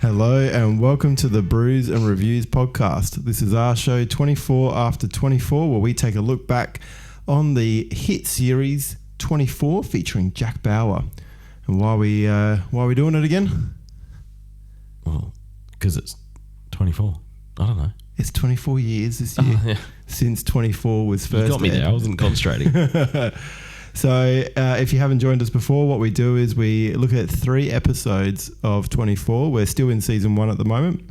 Hello and welcome to the Brews and Reviews podcast. This is our show 24 after 24 where we take a look back on the hit series 24 featuring Jack Bauer. And why are we doing it again? Well, because it's 24. I don't know. It's 24 years this year since 24 was first. You got me there. I wasn't concentrating. So if you haven't joined us before, what we do is we look at 3 episodes of 24. We're still in season 1 at the moment.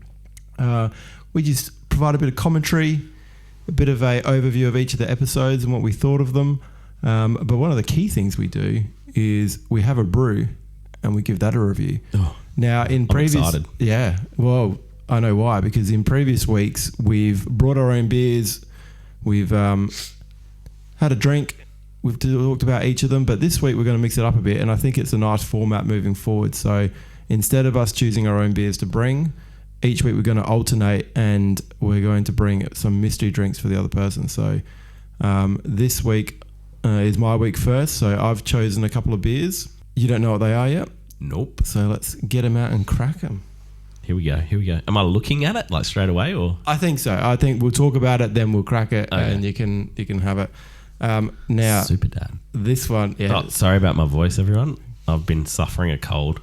We just provide a bit of commentary, a bit of an overview of each of the episodes and what we thought of them. But one of the key things we do is we have a brew and we give that a review. Oh, now, in previous, I'm excited. Yeah, well, I know why, because in previous weeks we've brought our own beers, we've had a drink. We've talked about each of them, but this week we're going to mix it up a bit, and I think it's a nice format moving forward. So instead of us choosing our own beers to bring, each week we're going to alternate, and we're going to bring some mystery drinks for the other person. So this week is my week first, so I've chosen a couple of beers. You don't know what they are yet? Nope. So let's get them out and crack them. Here we go. Am I looking at it like straight away, or? I think so. I think we'll talk about it, then we'll crack it, and you can have it. Now, Super Dad. This one, yeah. Oh, sorry about my voice, everyone. I've been suffering a cold.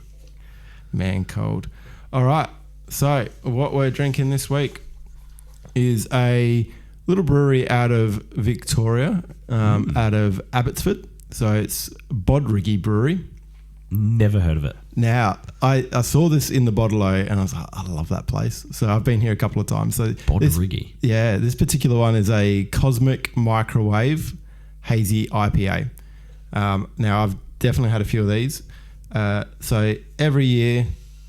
Man cold. All right. So what we're drinking this week is a little brewery out of Victoria, out of Abbotsford. So it's Bodriggy Brewery. Never heard of it. Now, I saw this in the Bottle-O and I was like, I love that place. So I've been here a couple of times. So Bodriggy. This particular one is a COSMIC MICROWAVE HAZY IPA. Now, I've definitely had a few of these. So every year,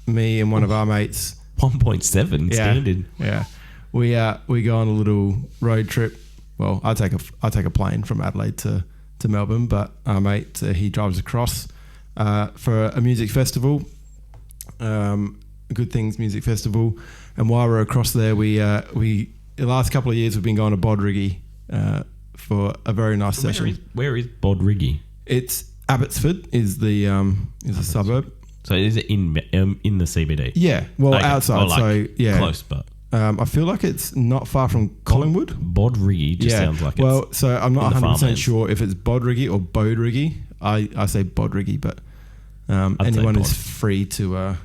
me and one of our mates... 1.7 standard. Yeah. We go on a little road trip. Well, I take a plane from Adelaide to Melbourne, but our mate, he drives across for a music festival, Good Things Music Festival. And while we're across there, we the last couple of years we've been going to Bodriggy for a very nice session. Where is Bodriggy? It's Abbotsford is the a suburb. So is it in the CBD? Yeah, well, okay. Outside. So yeah, close, but I feel like it's not far from Collingwood. Bodriggy just sounds like well, so I'm not 100% sure if it's Bodriggy or Bodriggy. I say Bodriggy, but anyone is free to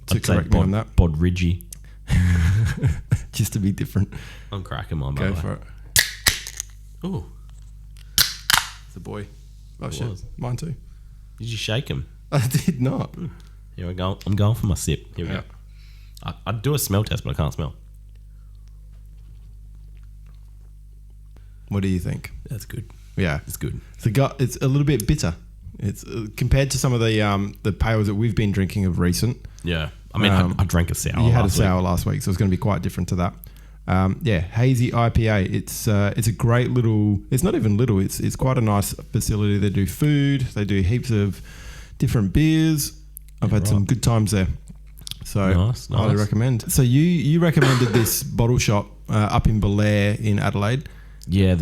correct me on that. Bodriggy. Just to be different. I'm cracking mine. Go for it. Oh, it's a boy. Oh shit, mine too. Did you shake him? I did not. Here we go. I'm going for my sip. Here we go. I'd do a smell test, but I can't smell. What do you think? That's good. Yeah, it's good. It's a little bit bitter. It's compared to some of the pales that we've been drinking of recent. Yeah, I mean, I drank a sour. You had a sour last week, so it's going to be quite different to that. Hazy IPA. It's a great little. It's not even little. It's quite a nice facility. They do food. They do heaps of different beers. I've had some good times there. So nice. highly recommend. So you recommended this bottle shop up in Belair in Adelaide. Yeah.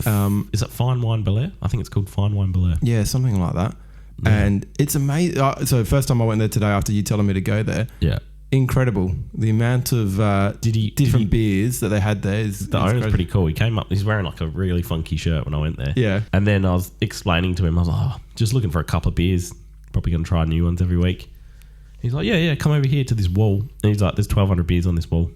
Is it Fine Wine Belair? I think it's called Fine Wine Belair. Yeah, something like that. Yeah. And it's amazing. So first time I went there today after you telling me to go there. Yeah. Incredible. The amount of different beers that they had there is the owner's pretty cool. He came up, he's wearing like a really funky shirt when I went there. Yeah. And then I was explaining to him, I was like, just looking for a couple of beers. Probably going to try new ones every week. He's like, yeah, come over here to this wall. And he's like, there's 1,200 beers on this wall.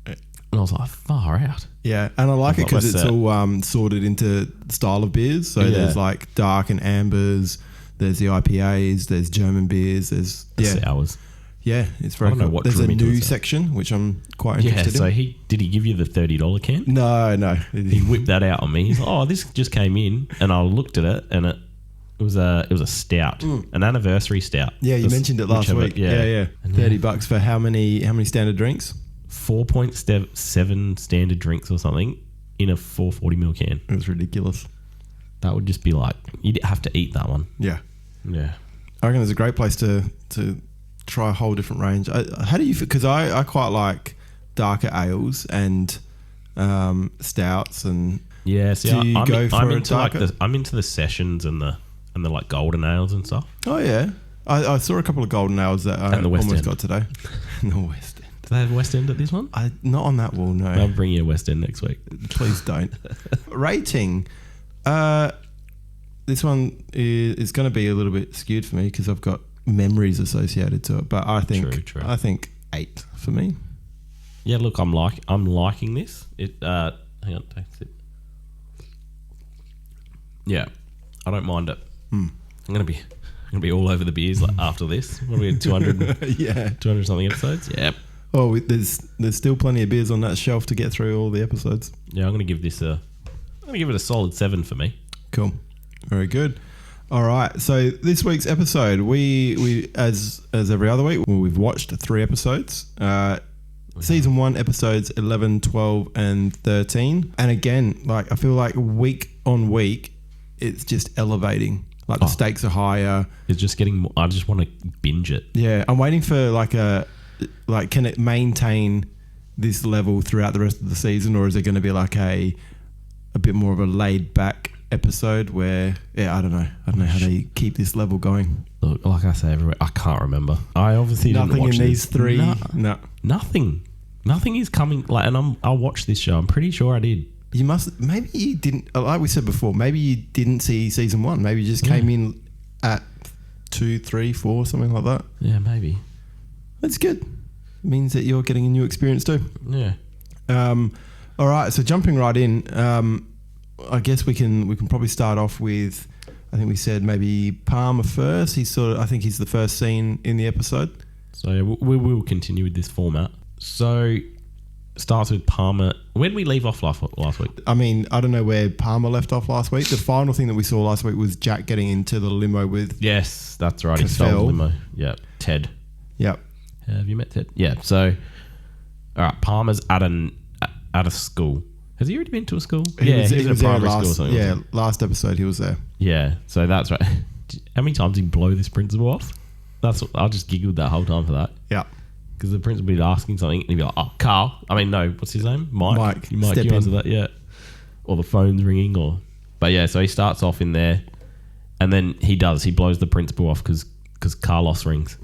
And I was like, far out. Yeah, and I like it because it's all sorted into style of beers. So there's like dark and ambers. There's the IPAs. There's German beers. There's sours. Yeah, it's very cool. There's a new section, which I'm quite interested in. So did he give you the $30 can? No. He whipped that out on me. He's like, this just came in. And I looked at it and it was a stout, an anniversary stout. Yeah, you mentioned it last week. Yeah. $30 for how many standard drinks? 4.7 standard drinks or something in a 440ml can. It was ridiculous. That would just be like, you'd have to eat that one. Yeah. I reckon it's a great place to try a whole different range. How do you feel? Because I quite like darker ales and stouts and I'm into the sessions and the like golden ales and stuff. Oh yeah, I saw a couple of golden ales that I almost got today. The West End. Do they have West End at this one? Not on that wall, no. I'll bring you a West End next week. Please don't. Rating. This one is going to be a little bit skewed for me because I've got memories associated to it. But I think True. I think 8 for me. Yeah, look, I'm liking this. Hang on, take a sip. Yeah, I don't mind it. I'm gonna be all over the beers like after this. What are we at 200? Yeah, 200 something episodes. Yeah. Oh, there's still plenty of beers on that shelf to get through all the episodes. Yeah, I'm gonna give it a solid 7 for me. Cool, very good. All right, so this week's episode, we as every other week, we've watched 3 episodes. Season 1 episodes 11, 12 and 13. And again, like I feel like week on week, it's just elevating. Like the stakes are higher. It's just getting more, I just want to binge it. Yeah, I'm waiting for can it maintain this level throughout the rest of the season, or is it going to be like a bit more of a laid back episode where I don't know how they keep this level going. Look, like I say everywhere, I can't remember. I obviously didn't watch in these 3. No. Nothing is coming. Like, and I'll watch this show. I'm pretty sure I did. You must. Maybe you didn't. Like we said before, maybe you didn't see season 1. Maybe you just came in at 2, 3, 4, something like that. Yeah, maybe. That's good. It means that you're getting a new experience too. Yeah. All right. So jumping right in, I guess we can probably start off with. I think we said maybe Palmer first. I think he's the first scene in the episode. So yeah, we will continue with this format. So starts with Palmer. Where did we leave off last week? I mean, I don't know where Palmer left off last week. The final thing that we saw last week was Jack getting into the limo with. Yes, that's right. He stole the limo. Yeah, Ted. Yep. Have you met Ted? Yeah. So, all right. Palmer's at a school. Has he already been to a school? He was at a primary school or something. Yeah, last episode he was there. Yeah. So that's right. How many times did he blow this principal off? I just giggled that whole time for that. Yeah. Because the principal would be asking something and he'd be like, "Oh, Carl." I mean, no, what's his name? Mike. You answer that, yeah. Or the phone's ringing, but yeah. So he starts off in there, and then he blows the principal off because Carlos rings.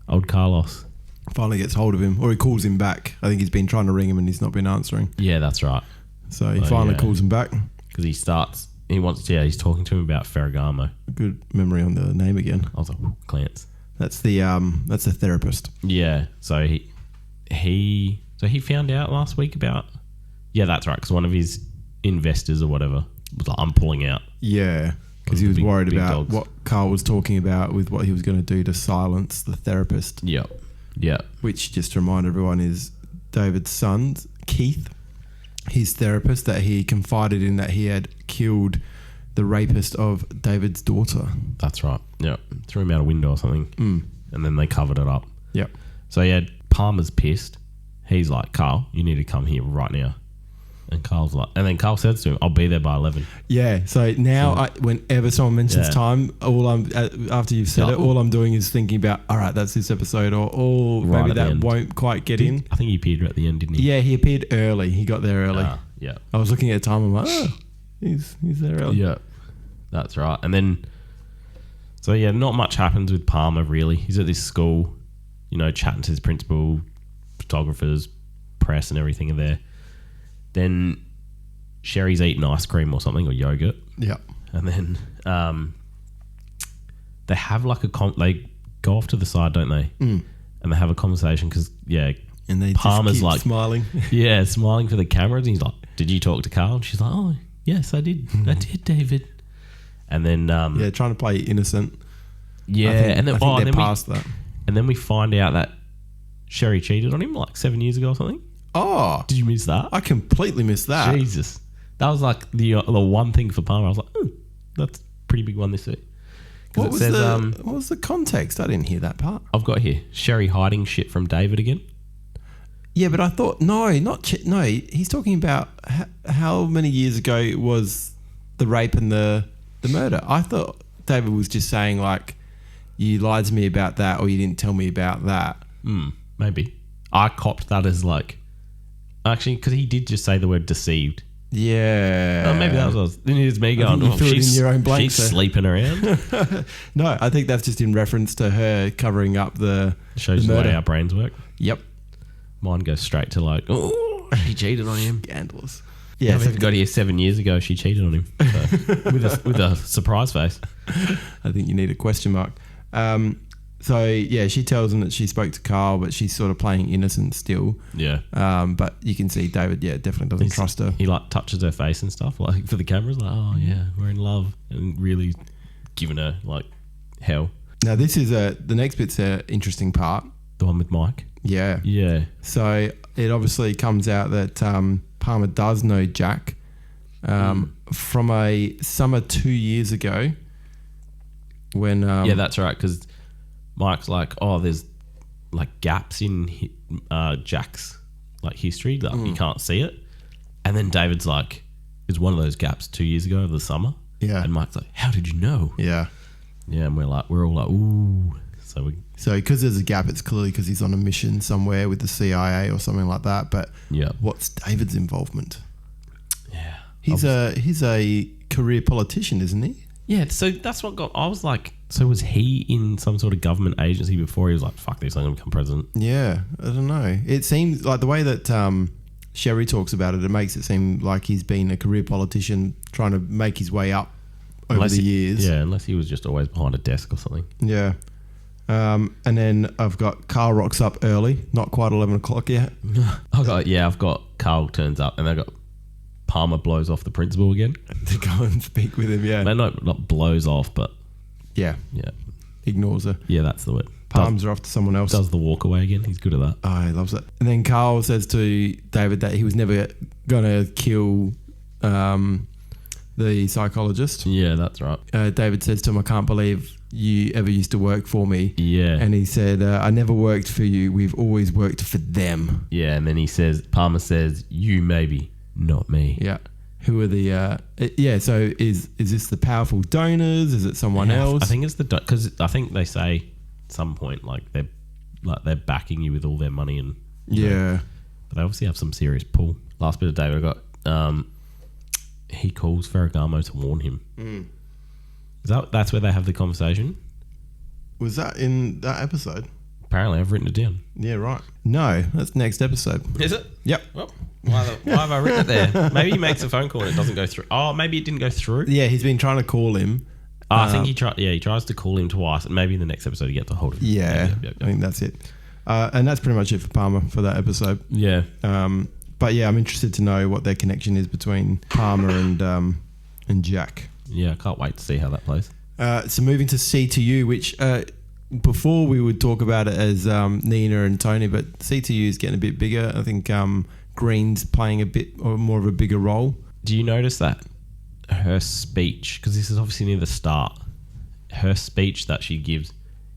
Old Carlos finally gets hold of him, or he calls him back. I think he's been trying to ring him and he's not been answering. Yeah, that's right. So he finally calls him back because he's talking to him about Ferragamo. Good memory on the name again. I was like, Clance. That's the therapist. Yeah. So he found out last week about. Yeah, that's right. Because one of his investors or whatever was like, "I'm pulling out." Yeah, because he was worried about what Carl was talking about with what he was going to do to silence the therapist. Yeah. Yeah. Which, just to remind everyone, is David's son, Keith, his therapist that he confided in that he had killed the rapist of David's daughter. That's right. Yeah. Threw him out a window or something. And then they covered it up. Yep. So yeah, Palmer's pissed. He's like, "Carl, you need to come here right now." And then Carl says to him, "I'll be there by 11." Yeah. So now, whenever someone mentions time, after you've said it, all I'm doing is thinking about, all right, that's this episode, or maybe that won't quite get in. I think he appeared at the end, didn't he? Yeah, he appeared early. He got there early. Yeah. I was looking at the time. I'm like, oh, he's there early. Yeah, that's right. And then, so yeah, not much happens with Palmer really. He's at this school, chatting to his principal, photographers, press, and everything are there. Then Sherry's eating ice cream or something, or yogurt. Yeah. And then they have like they go off to the side, don't they? And they have a conversation because, and they Palmer's just keep smiling. Yeah, smiling for the cameras. And he's like, "Did you talk to Carl?" And she's like, "Oh, yes, I did. I did, David." And then trying to play innocent. Yeah, and then they're past that. And then we find out that Sherry cheated on him like 7 years ago or something. Oh, did you miss that? I completely missed that. Jesus, that was like the one thing for Palmer. I was like, that's a pretty big one this week. What was the context? I didn't hear that part. I've got here Sherry hiding shit from David again. Yeah, but I thought no. He's talking about how many years ago it was the rape and the murder. I thought David was just saying like, you lied to me about that, or you didn't tell me about that. Maybe I copped that as like. Actually, because he did just say the word deceived. Yeah. Maybe that was. Then it's me going, she's in your own blank, she's sleeping around. No, I think that's just in reference to her covering up the shows the murder. the way our brains work. Yep. Mine goes straight to like, oh, she cheated on him. Scandalous. Yeah, Yeah, I think got here 7 years ago. She cheated on him so, with a surprise face. I think you need a question mark. So yeah, she tells him that she spoke to Carl, but she's sort of playing innocent still. Yeah. But you can see David, definitely doesn't trust her. He like touches her face and stuff, like for the cameras, like, oh yeah, we're in love, and really giving her like hell. Now this is the next bit's an interesting part. The one with Mike. Yeah. Yeah. So it obviously comes out that Palmer does know Jack from a summer 2 years ago when... yeah, that's right, because Mike's like, oh, there's like gaps in Jack's like history that you can't see it. And then David's like, it's one of those gaps 2 years ago of the summer. Yeah. And Mike's like, how did you know? Yeah. Yeah, and we're all like, ooh. So because there's a gap, it's clearly because he's on a mission somewhere with the CIA or something like that. But yeah, what's David's involvement? Yeah, he's a career politician, isn't he? Yeah, so that's what got. I was like, so was he in some sort of government agency before he was like, fuck this, I'm gonna become president? Yeah, I don't know. It seems like the way that Sherry talks about it makes it seem like he's been a career politician trying to make his way up over the years. Yeah, unless he was just always behind a desk or something. Yeah. And then I've got Carl rocks up early, not quite 11 o'clock yet. I've got Carl turns up, and I got Palmer blows off the principal again to go and speak with him. Yeah, no, not blows off, but yeah, ignores her. Yeah, that's the word. Palms her off to someone else. Does the walk away again? He's good at that. Oh, he loves it. And then Carl says to David that he was never gonna kill the psychologist. Yeah, that's right. David says to him, I can't believe you ever used to work for me. Yeah. And he said, I never worked for you. We've always worked for them. Yeah, and then Palmer says, you maybe, not me. Yeah. Who are the... so is this the powerful donors? Is it someone else? I think it's because I think they say at some point like they're backing you with all their money and... Yeah. But they obviously have some serious pull. Last bit of David I got... he calls Ferragamo to warn him. That's where they have the conversation? Was that in that episode? Apparently, I've written it down. Yeah, right. No, that's next episode. Is it? Yep. Well, why have I written it there? Maybe he makes a phone call and it doesn't go through. Oh, maybe it didn't go through? Yeah, he's been trying to call him. I think he tries to call him twice, and maybe in the next episode he gets a hold of him. Yeah, I think that's it. And that's pretty much it for Palmer for that episode. Yeah. But yeah, I'm interested to know what their connection is between Palmer and Jack. Yeah, I can't wait to see how that plays. So moving to C2U, which before we would talk about it as Nina and Tony, but C2U is getting a bit bigger. I think Green's playing a bit or more of a bigger role. Do you notice that her speech, because this is obviously near the start, her speech that she gives,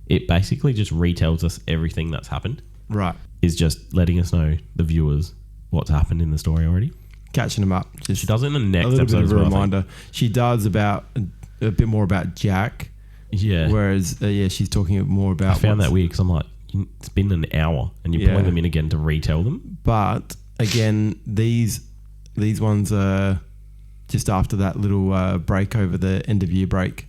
it basically just retells us everything that's happened. Right. Is just letting us know, the viewers, what's happened in the story already. Catching them up. She does it in the next episode. A little bit of a reminder. She does about a bit more about Jack. Yeah. Whereas, she's talking more about... I found that weird because I'm like, it's been an hour and you're pulling them in again to retell them. But again, these ones are just after that little break over the end of year break.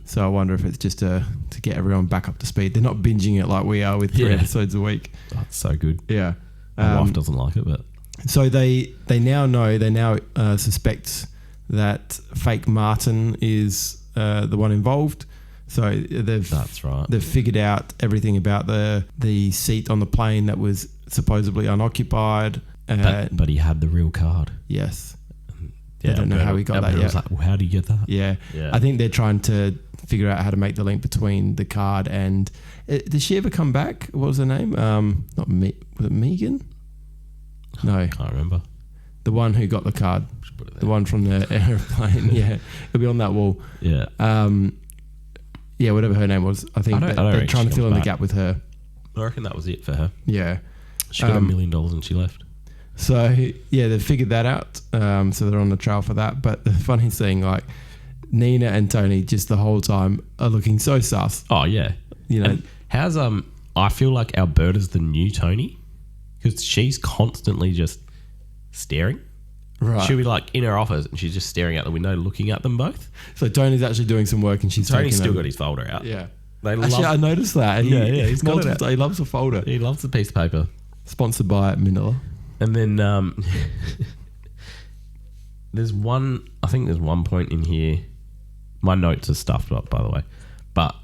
So I wonder if it's just to get everyone back up to speed. They're not binging it like we are with 3 episodes a week. That's so good. Yeah. My wife doesn't like it, but... So they now suspect that fake Martin is the one involved. So that's right. They've figured out everything about the seat on the plane that was supposedly unoccupied. But he had the real card. Yes. Yeah, I don't know how he got that yet. Was like, well, how do you get that? Yeah. I think they're trying to figure out how to make the link between the card and... did she ever come back? What was her name? Was it Megan? No. I can't remember. The one who got the card. The one from the airplane. Yeah. It'll be on that wall. Yeah. Whatever her name was. I think they're trying to fill in the gap with her. I reckon that was it for her. Yeah. She got $1 million and she left. So, they've figured that out. So they're on the trail for that. But the funniest thing, like, Nina and Tony just the whole time are looking so sus. Oh, yeah. You know. And how's, I feel like Alberta's the new Tony because she's constantly just staring. Right. She'll be like in her office and she's just staring out the window looking at them both. So Tony's actually doing some work and she's Tony's still got his folder out. Yeah. They Actually, I noticed that. Yeah, he's got it out. He loves a folder. He loves the piece of paper. Sponsored by Manila. And then there's one point in here. My notes are stuffed up, by the way. But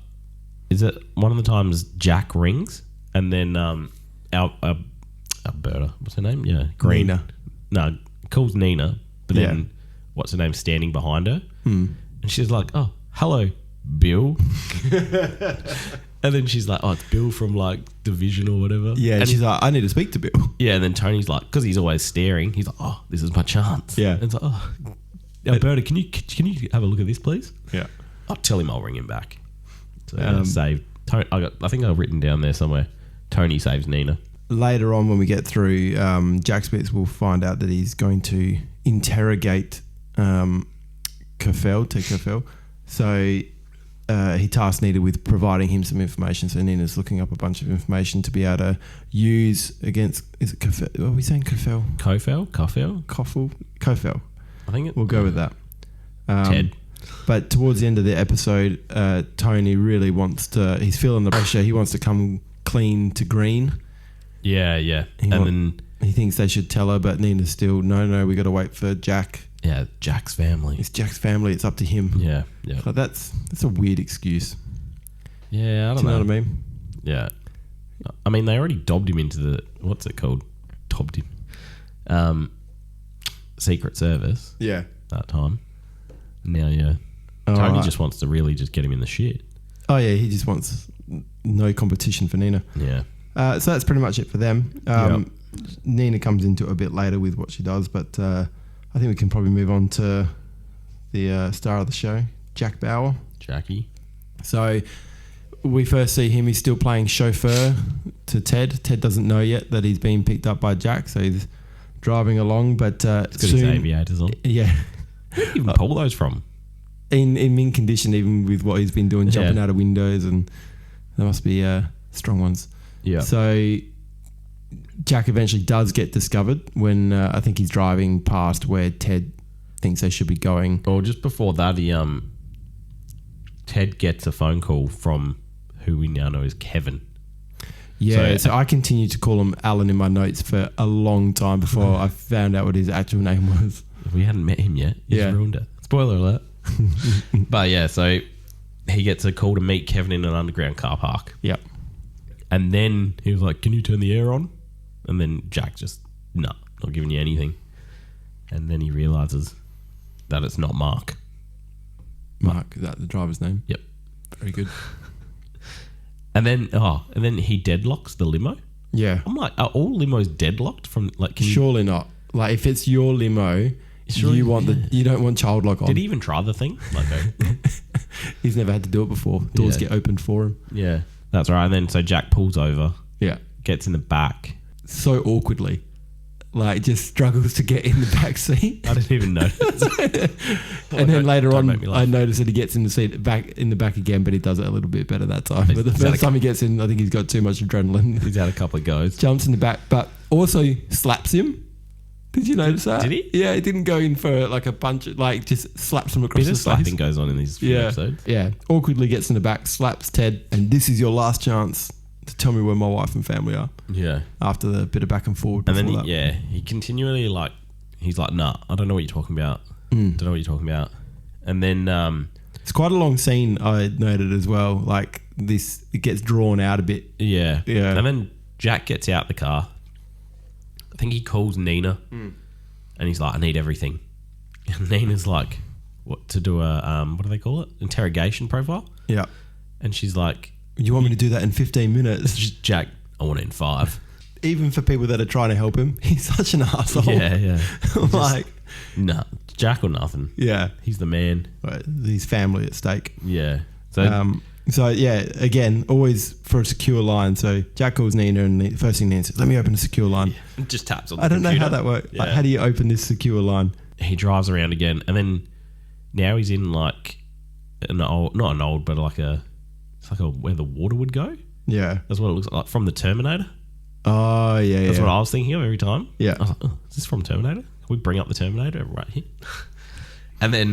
is it one of the times Jack rings and then Alberta, what's her name? Yeah, Green. Nina. No, calls Nina, but then what's her name standing behind her? And she's like, oh, hello, Bill. And then she's like, oh, it's Bill from like Division or whatever. Yeah, and she's like, I need to speak to Bill. Yeah, and then Tony's like, because he's always staring, he's like, oh, this is my chance. Yeah. And it's like, oh, Alberta, can you have a look at this, please? Yeah. I'll tell him I'll ring him back. So save. Tony, I think I've written down there somewhere. Tony saves Nina. Later on, when we get through Jack's bits, we'll find out that he's going to interrogate Kafel. So he tasked Nina with providing him some information. So Nina's looking up a bunch of information to be able to use against. Is it Kafel? What are we saying? Kafel? Kofel. I think we'll go with that. Ted. But towards the end of the episode, Tony really wants to. He's feeling the pressure. He wants to come clean to green. Yeah. Then he thinks they should tell her, but Nina's still no. We got to wait for Jack. Yeah, Jack's family. It's Jack's family. It's up to him. Yeah. So that's a weird excuse. Yeah, I don't know. Do you know what I mean? Yeah. I mean, they already dobbed him into the what's it called? Dobbed him. Secret Service. Yeah. That time. Now, yeah. Tony just wants to really just get him in the shit. Oh yeah, he just wants no competition for Nina. Yeah. So that's pretty much it for them. Nina comes into it a bit later with what she does, but I think we can probably move on to the star of the show, Jack Bauer. Jackie. So we first see him. He's still playing chauffeur to Ted. Ted doesn't know yet that he's being picked up by Jack, so he's driving along. But he's got his aviators on. Yeah. Where did you even pull those from? In mint condition, even with what he's been doing, jumping out of windows, and there must be strong ones. Yeah. So Jack eventually does get discovered when I think he's driving past where Ted thinks they should be going. Or just before that, Ted gets a phone call from who we now know as Kevin. Yeah, so I continued to call him Alan in my notes for a long time before I found out what his actual name was. We hadn't met him yet. He's ruined it. Spoiler alert. But yeah, so he gets a call to meet Kevin in an underground car park. Yep. And then he was like, can you turn the air on? And then Jack just, no, not giving you anything. And then he realises that it's not Mark. Mark, is that the driver's name? Yep. Very good. And then he deadlocks the limo. Yeah. I'm like, are all limos deadlocked from like? Surely not. Like if it's your limo, you don't want child lock on. Did he even try the thing? Like, he's never had to do it before. Doors get opened for him. Yeah, that's right. And then so Jack pulls over. Yeah. Gets in the back. So awkwardly. Like just struggles to get in the back seat. I didn't even notice. And then later on, I noticed that he gets in the seat in the back again, but he does it a little bit better that time. But the first time he gets in, I think he's got too much adrenaline. He's had a couple of goes. Jumps in the back, but also slaps him. Did you notice that? Did he? Yeah, he didn't go in for like a punch, like just slaps him across the face. Slapping goes on in these few episodes. Yeah, awkwardly gets in the back, slaps Ted, and this is your last chance to tell me where my wife and family are. Yeah. After the bit of back and forward. And then he continually he's like, nah, I don't know what you're talking about. Don't know what you're talking about. And then it's quite a long scene, I noted as well. Like this, it gets drawn out a bit. Yeah. And then Jack gets out the car. I think he calls Nina, and he's like, I need everything. And Nina's like, what to do a what do they call it? Interrogation profile. Yeah. And she's like, you want me to do that in 15 minutes? Jack, I want it in 5. Even for people that are trying to help him, he's such an asshole. Yeah. Like, nah, Jack or nothing. Yeah. He's the man. Right, his family at stake. Yeah. So yeah, again, always for a secure line. So Jack calls Nina, and the first thing Nina says, let me open a secure line. Yeah. Just taps on the I don't computer. know how that works. Yeah. Like, how do you open this secure line? He drives around again, and then now he's in like an old, not an old, but like it's like where the water would go. Yeah. That's what it looks like from the Terminator. Oh, yeah, That's what I was thinking of every time. Yeah. I was like, oh, is this from Terminator? Can we bring up the Terminator right here? And then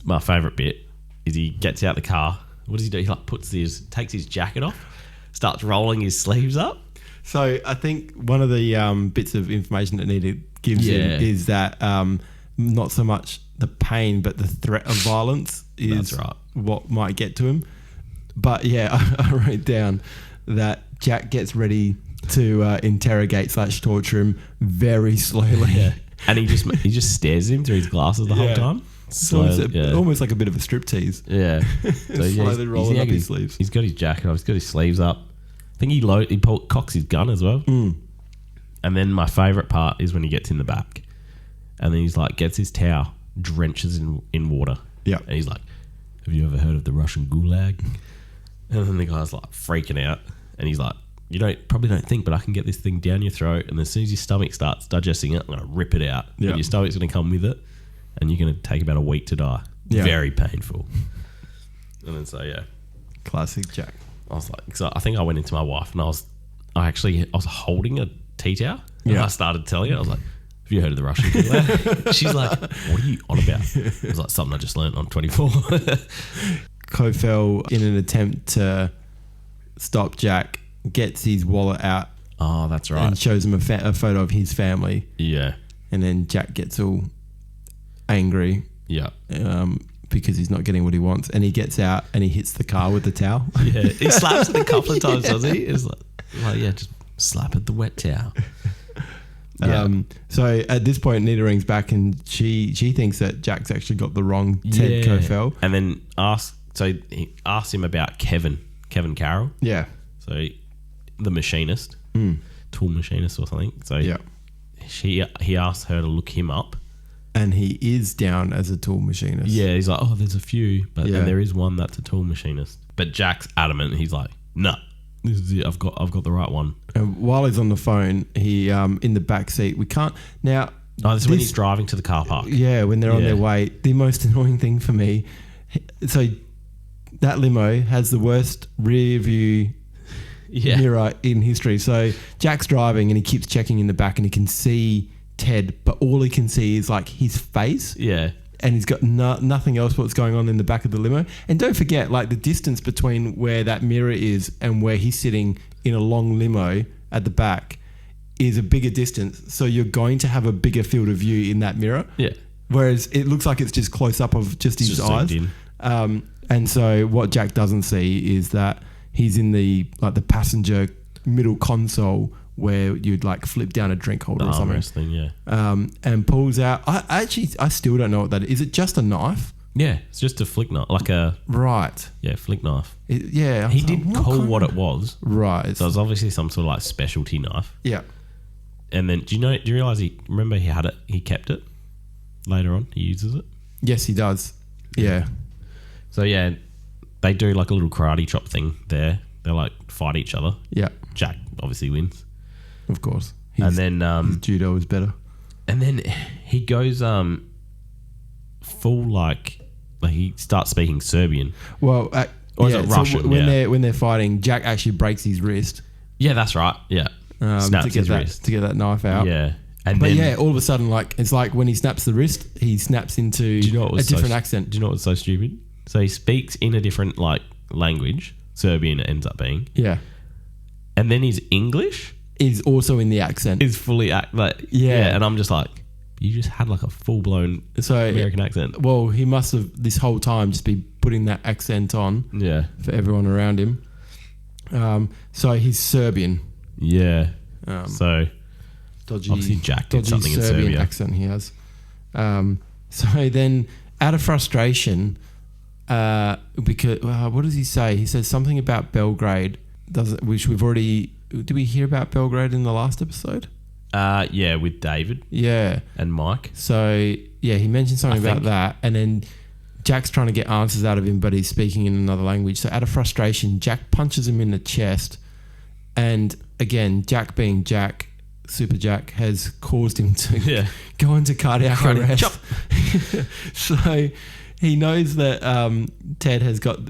my favourite bit is he gets out the car What does he do? He like takes his jacket off, starts rolling his sleeves up. So I think one of the bits of information that Nita gives him is that not so much the pain, but the threat of violence is what might get to him. But yeah, I wrote down that Jack gets ready to interrogate / torture him very slowly. Yeah. And he just stares at him through his glasses the whole time. Almost like a bit of a striptease. Yeah. So slowly rolling up his sleeves. He's got his jacket off. He's got his sleeves up. I think he cocks his gun as well. Mm. And then my favourite part is when he gets in the back. And then he's like, gets his towel, drenches in water. Yeah. And he's like, have you ever heard of the Russian gulag? And then the guy's like freaking out. And he's like, probably don't think, but I can get this thing down your throat. And as soon as your stomach starts digesting it, I'm going to rip it out. Yeah. And your stomach's going to come with it. And you're going to take about a week to die. Yeah. Very painful. And then so, yeah. Classic Jack. I was like, so I think I went into my wife and I was holding a tea towel. And I started telling her, I was like, have you heard of the Russian gulag? She's like, what are you on about? I was like, something I just learned on 24. Kofel, in an attempt to stop Jack, gets his wallet out. Oh, that's right. And shows him a photo of his family. Yeah. And then Jack gets all angry. Yeah. Because he's not getting what he wants. And he gets out and he hits the car with the towel. Yeah. He slaps it a couple of times, doesn't he? It's like, yeah, just slap at the wet towel. Yeah. So at this point, Nita rings back and she thinks that Jack's actually got the wrong Ted Kofel. And then he asks him about Kevin Carroll. Yeah. So the machinist, tool machinist or something. So he asked her to look him up. And he is down as a tool machinist. Yeah, he's like, oh, there's a few, and there is one that's a tool machinist. But Jack's adamant. He's like, no, this is it. I've got the right one. And while he's on the phone, he in the back seat. We can't now. Oh, this is when he's driving to the car park. Yeah, when they're on their way. The most annoying thing for me. So that limo has the worst rear view mirror in history. So Jack's driving and he keeps checking in the back and he can see Ted, but all he can see is like his face. Yeah. And he's got nothing else what's going on in the back of the limo. And don't forget, like, the distance between where that mirror is and where he's sitting in a long limo at the back is a bigger distance. So you're going to have a bigger field of view in that mirror. Yeah. Whereas it looks like it's just close up of just his eyes. And so what Jack doesn't see is that he's in the passenger middle console where you'd like flip down a drink holder or something. Thing, and pulls out. I still don't know what that is. Is it just a knife? Yeah, it's just a flick knife, like a flick knife. He did call what it was. Right. So it was obviously some sort of like specialty knife. Yeah. And then do you realize remember he had it? He kept it. Later on, he uses it. Yes, he does. Yeah. So yeah, they do like a little karate chop thing there. They like fight each other. Yeah. Jack obviously wins. Of course. And then his judo is better. And then he goes full like he starts speaking Serbian. Well, or is it Russian? So when they're fighting, Jack actually breaks his wrist. Yeah, that's right. Yeah, snaps his wrist to get that knife out. Yeah, but all of a sudden, like it's like when he snaps the wrist, he snaps into a different accent. Do you know what's so stupid? So he speaks in a different like language. Serbian it ends up being. Yeah, and then his English is also in the accent. Is fully and I'm just like, you just had like a full blown American accent. Well, he must have this whole time just be putting that accent on. Yeah, for everyone around him. So he's Serbian. Yeah. So obviously Jack did something in Serbia. Accent he has. So then, out of frustration, because what does he say? He says something about Belgrade. Which we've already. Did we hear about Belgrade in the last episode? Yeah, with David. Yeah. And Mike. So, yeah, he mentioned something about that. And then Jack's trying to get answers out of him, but he's speaking in another language. So, out of frustration, Jack punches him in the chest. And again, Jack being Jack, Super Jack, has caused him to go into cardiac arrest. So, he knows that Ted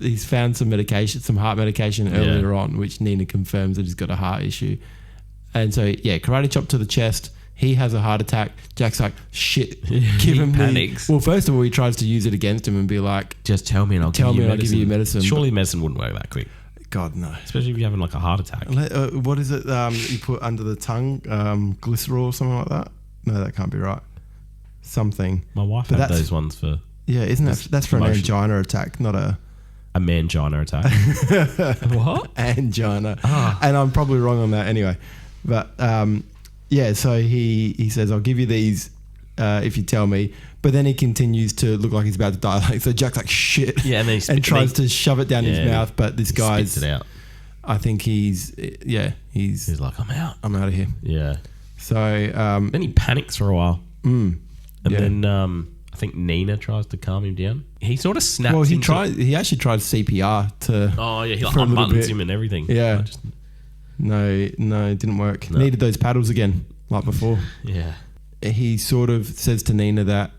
he's found some medication, some heart medication earlier on, which Nina confirms that he's got a heart issue. And so, karate chop to the chest, He has a heart attack. Jack's like, shit, give him panics. Well, first of all, he tries to use it against him and be like, just tell me and I'll give you medicine. Surely medicine wouldn't work that quick. God, no. Especially if you're having like a heart attack. What is it you put under the tongue? Glycerol or something like that? No, that can't be right. Something. My wife had those ones for... Yeah, isn't that's for an angina attack, not a mangina attack. What? Angina. And I'm probably wrong on that anyway. But yeah, so he says, I'll give you these if you tell me. But then he continues to look like he's about to die. Like, so Jack's like, shit. Yeah, and tries to shove it down his mouth. But this guy's... spits it out. I think he's like, I'm out of here. Yeah. So... then he panics for a while. And then... I think Nina tries to calm him down. He sort of snaps. Well, he actually tried CPR to... Oh, yeah. He like unbuttons him and everything. Yeah. No, it didn't work. No. Needed those paddles again, like before. Yeah. He sort of says to Nina that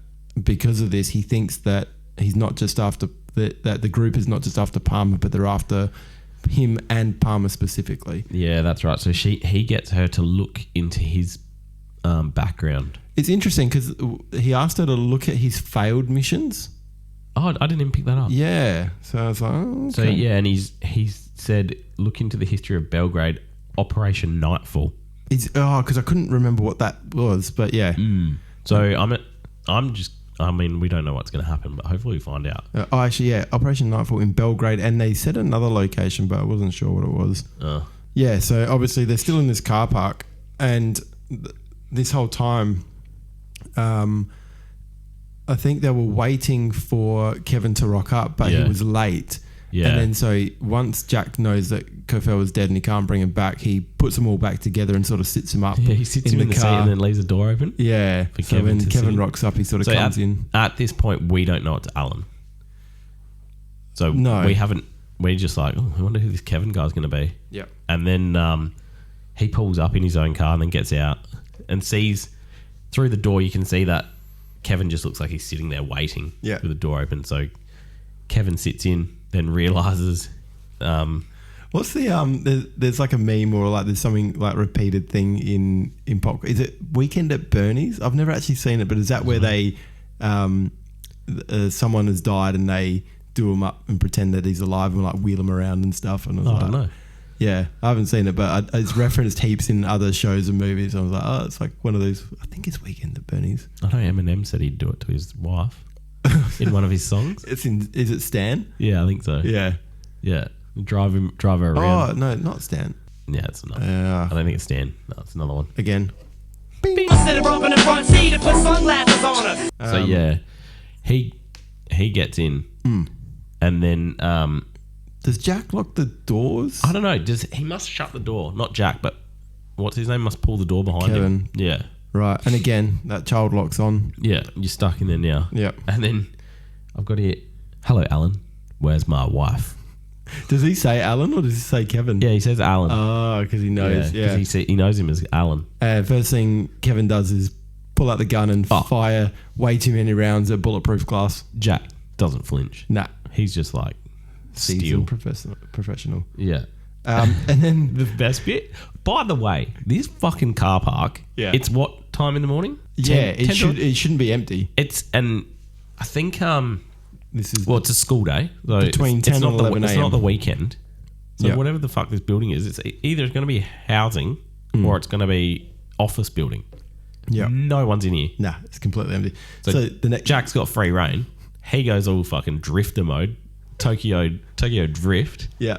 because of this, he thinks that he's not just after... that the group is not just after Palmer, but they're after him and Palmer specifically. Yeah, that's right. So he gets her to look into his background. It's interesting because he asked her to look at his failed missions. Oh, I didn't even pick that up. Yeah. So I was like, oh, okay. So, yeah, and he said, look into the history of Belgrade, Operation Nightfall. Because I couldn't remember what that was, but yeah. So, I mean, we don't know what's going to happen, but hopefully we find out. Actually, yeah, Operation Nightfall in Belgrade, and they said another location, but I wasn't sure what it was. Yeah, so obviously they're still in this car park, and this whole time... I think they were waiting for Kevin to rock up, but he was late. Yeah. And then so once Jack knows that Kofel is dead and he can't bring him back, he puts them all back together and sort of sits him up. Yeah, he sits him in the car seat and then leaves the door open. Yeah. So when Kevin rocks up, he sort of comes in. At this point, we don't know it's Alan. So we're just like, oh, I wonder who this Kevin guy's going to be. Yeah. And then he pulls up in his own car and then gets out and sees... Through the door, you can see that Kevin just looks like he's sitting there waiting with the door open. So Kevin sits in, then realizes. What's the there's like a meme or like there's something like repeated thing in pop. Is it Weekend at Bernie's? I've never actually seen it, but is that where they someone has died and they do him up and pretend that he's alive and like wheel him around and stuff? And I don't know. Yeah, I haven't seen it, but it's referenced heaps in other shows and movies. I was like, oh, it's like one of those. I think it's Weekend at Bernie's. I know Eminem said he'd do it to his wife in one of his songs. Is it Stan? Yeah, I think so. Yeah. Drive her around. Oh no, not Stan. Yeah, it's not. I don't think it's Stan. No, it's another one. Again. Bing. I sit up in the front seat and put sunglasses on her. So yeah, he gets in, and then. Does Jack lock the doors? I don't know. He must shut the door? Not Jack, but what's his name? Must pull the door behind him. Yeah. Right. And again, that child locks on. Yeah. You're stuck in there now. Yep. And then I've got here, hello, Alan. Where's my wife? Does he say Alan or does he say Kevin? Yeah, he says Alan. Oh, because he knows. Yeah. Because he knows him as Alan. First thing Kevin does is pull out the gun and fire way too many rounds at bulletproof glass. Jack doesn't flinch. Nah. He's just like, steel. Professional. Yeah. And then the best bit, by the way, this fucking car park, it's what time in the morning? It shouldn't be empty. And I think this is it's a school day. So between 10 and 11 a.m. It's not the weekend. So whatever the fuck this building is, it's either going to be housing or it's going to be office building. Yeah. No one's in here. Nah, it's completely empty. So the next Jack's got free reign. He goes all fucking drifter mode. Tokyo Drift. Yeah.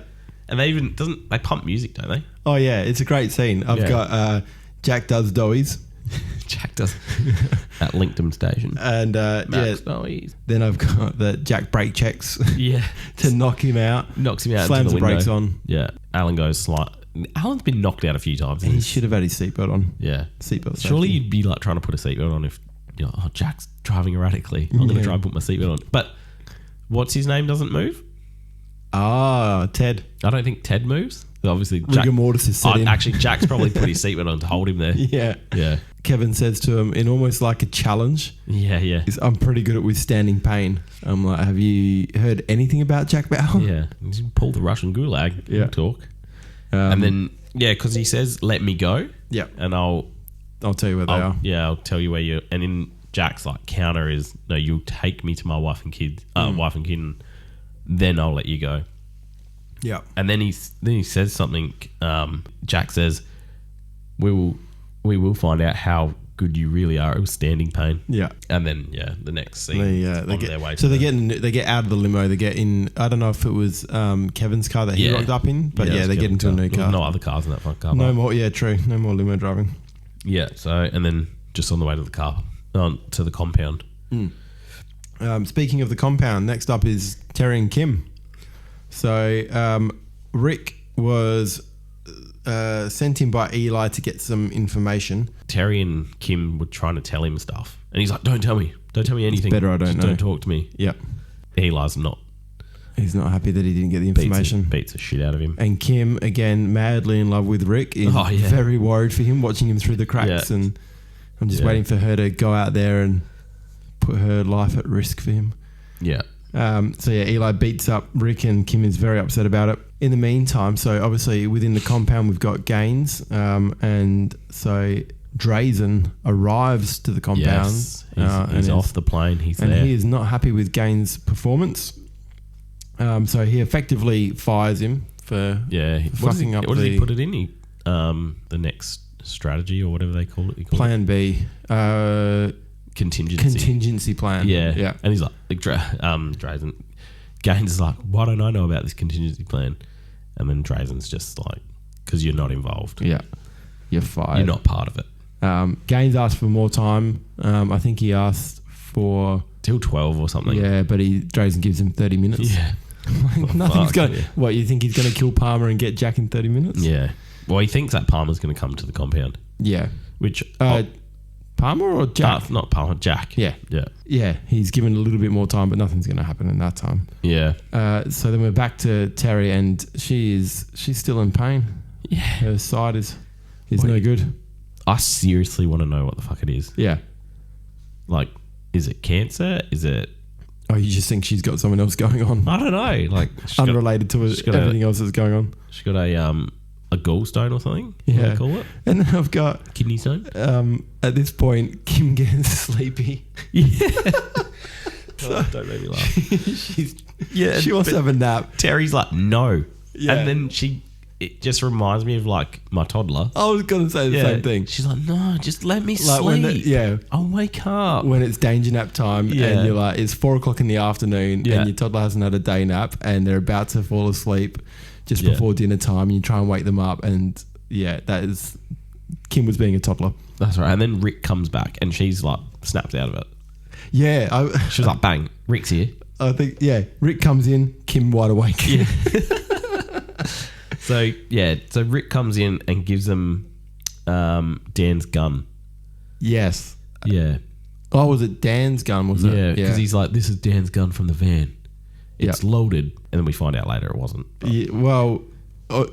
And they pump music, don't they? Oh yeah, it's a great scene. I've got Jack does doughies. Jack does at Linkdom Station. And doughies. Then I've got the Jack brake checks. Yeah. to knock him out. Knocks him out. Slams into the brakes on. Yeah. Alan goes Alan's been knocked out a few times. He should have had his seatbelt on. Yeah. Seatbelt. Surely you'd be like trying to put a seatbelt on if you're like, Jack's driving erratically. I'm going to try and put my seatbelt on. But what's his name doesn't move? Ted. I don't think Ted moves. Obviously, rigor mortis is set in. Actually, Jack's probably put his seatbelt on to hold him there. Yeah. Kevin says to him in almost like a challenge. Yeah. I'm pretty good at withstanding pain. I'm like, have you heard anything about Jack Bauer? Yeah. Pull the Russian gulag. Yeah. We'll talk. And then, because he says, let me go. Yeah. And I'll I'll tell you where they are. Yeah, I'll tell you where you. And in Jack's like counter is no, you'll take me to my wife and kid, and then I'll let you go. Yeah. And then he says something. Jack says, we will find out how good you really are. It was standing pain. Yeah. And then the next scene. They get out of the limo. They get in. I don't know if it was Kevin's car that he rocked up in, but they get into a new car. No other cars in that front car. No more. Yeah, true. No more limo driving. Yeah. So and then just on the way to the car, to the compound. Speaking of the compound, next up is Terry and Kim. So Rick was sent in by Eli to get some information. Terry and Kim were trying to tell him stuff, and he's like, "Don't tell me anything. It's better I don't know. Don't talk to me." Yep. Eli's not. He's not happy that he didn't get the information. Beats the shit out of him. And Kim, again, madly in love with Rick, is very worried for him, watching him through the cracks. And I'm just waiting for her to go out there and put her life at risk for him. Yeah. Eli beats up Rick, and Kim is very upset about it. In the meantime, so obviously within the compound we've got Gaines, and so Drazen arrives to the compound. Yes, he's off the plane. He's there. And he is not happy with Gaines' performance. So he effectively fires him for fucking up. What does he put it in? The next strategy or whatever they call it. Plan B. Contingency plan. Yeah. And he's like Drazen. Gaines is like, why don't I know about this contingency plan? And then Drazen's just like, because you're not involved. Yeah. You're fired. You're not part of it. Gaines asked for more time. I think he asked for... Till 12 or something. Yeah, but Drazen gives him 30 minutes. Yeah. Nothing's going to... What, you think he's going to kill Palmer and get Jack in 30 minutes? Yeah. Well, he thinks that Palmer's going to come to the compound. Yeah. Which... Palmer or Jack? Not Palmer, Jack. Yeah. He's given a little bit more time, but nothing's going to happen in that time. Yeah. So then we're back to Terry, and she's still in pain. Yeah. Her side is no good. I seriously want to know what the fuck it is. Yeah. Like, is it cancer? Is it... Oh, you just think she's got something else going on? I don't know. Like unrelated to everything else that's going on. She's got a gallstone or something. Yeah. What do they call it? And then I've got... Kidney stone? At this point, Kim gets sleepy. Yeah. Don't make me laugh. She wants to have a nap. Terry's like, no. Yeah. And then it just reminds me of like my toddler. I was going to say the same thing. She's like, no, just let me sleep. I'll wake up. When it's danger nap time and you're like, it's 4:00 in the afternoon and your toddler hasn't had a day nap and they're about to fall asleep just before dinner time, and you try and wake them up, and that is... Kim was being a toddler. That's right. And then Rick comes back and she's like snaps out of it. Yeah. She's like, bang, Rick's here. I think, Rick comes in, Kim wide awake. Yeah. So Rick comes in and gives them Dan's gun. Yes. Yeah. Oh, was it Dan's gun? Was it? Yeah, because he's like, this is Dan's gun from the van. It's loaded. And then we find out later it wasn't. Yeah, well, I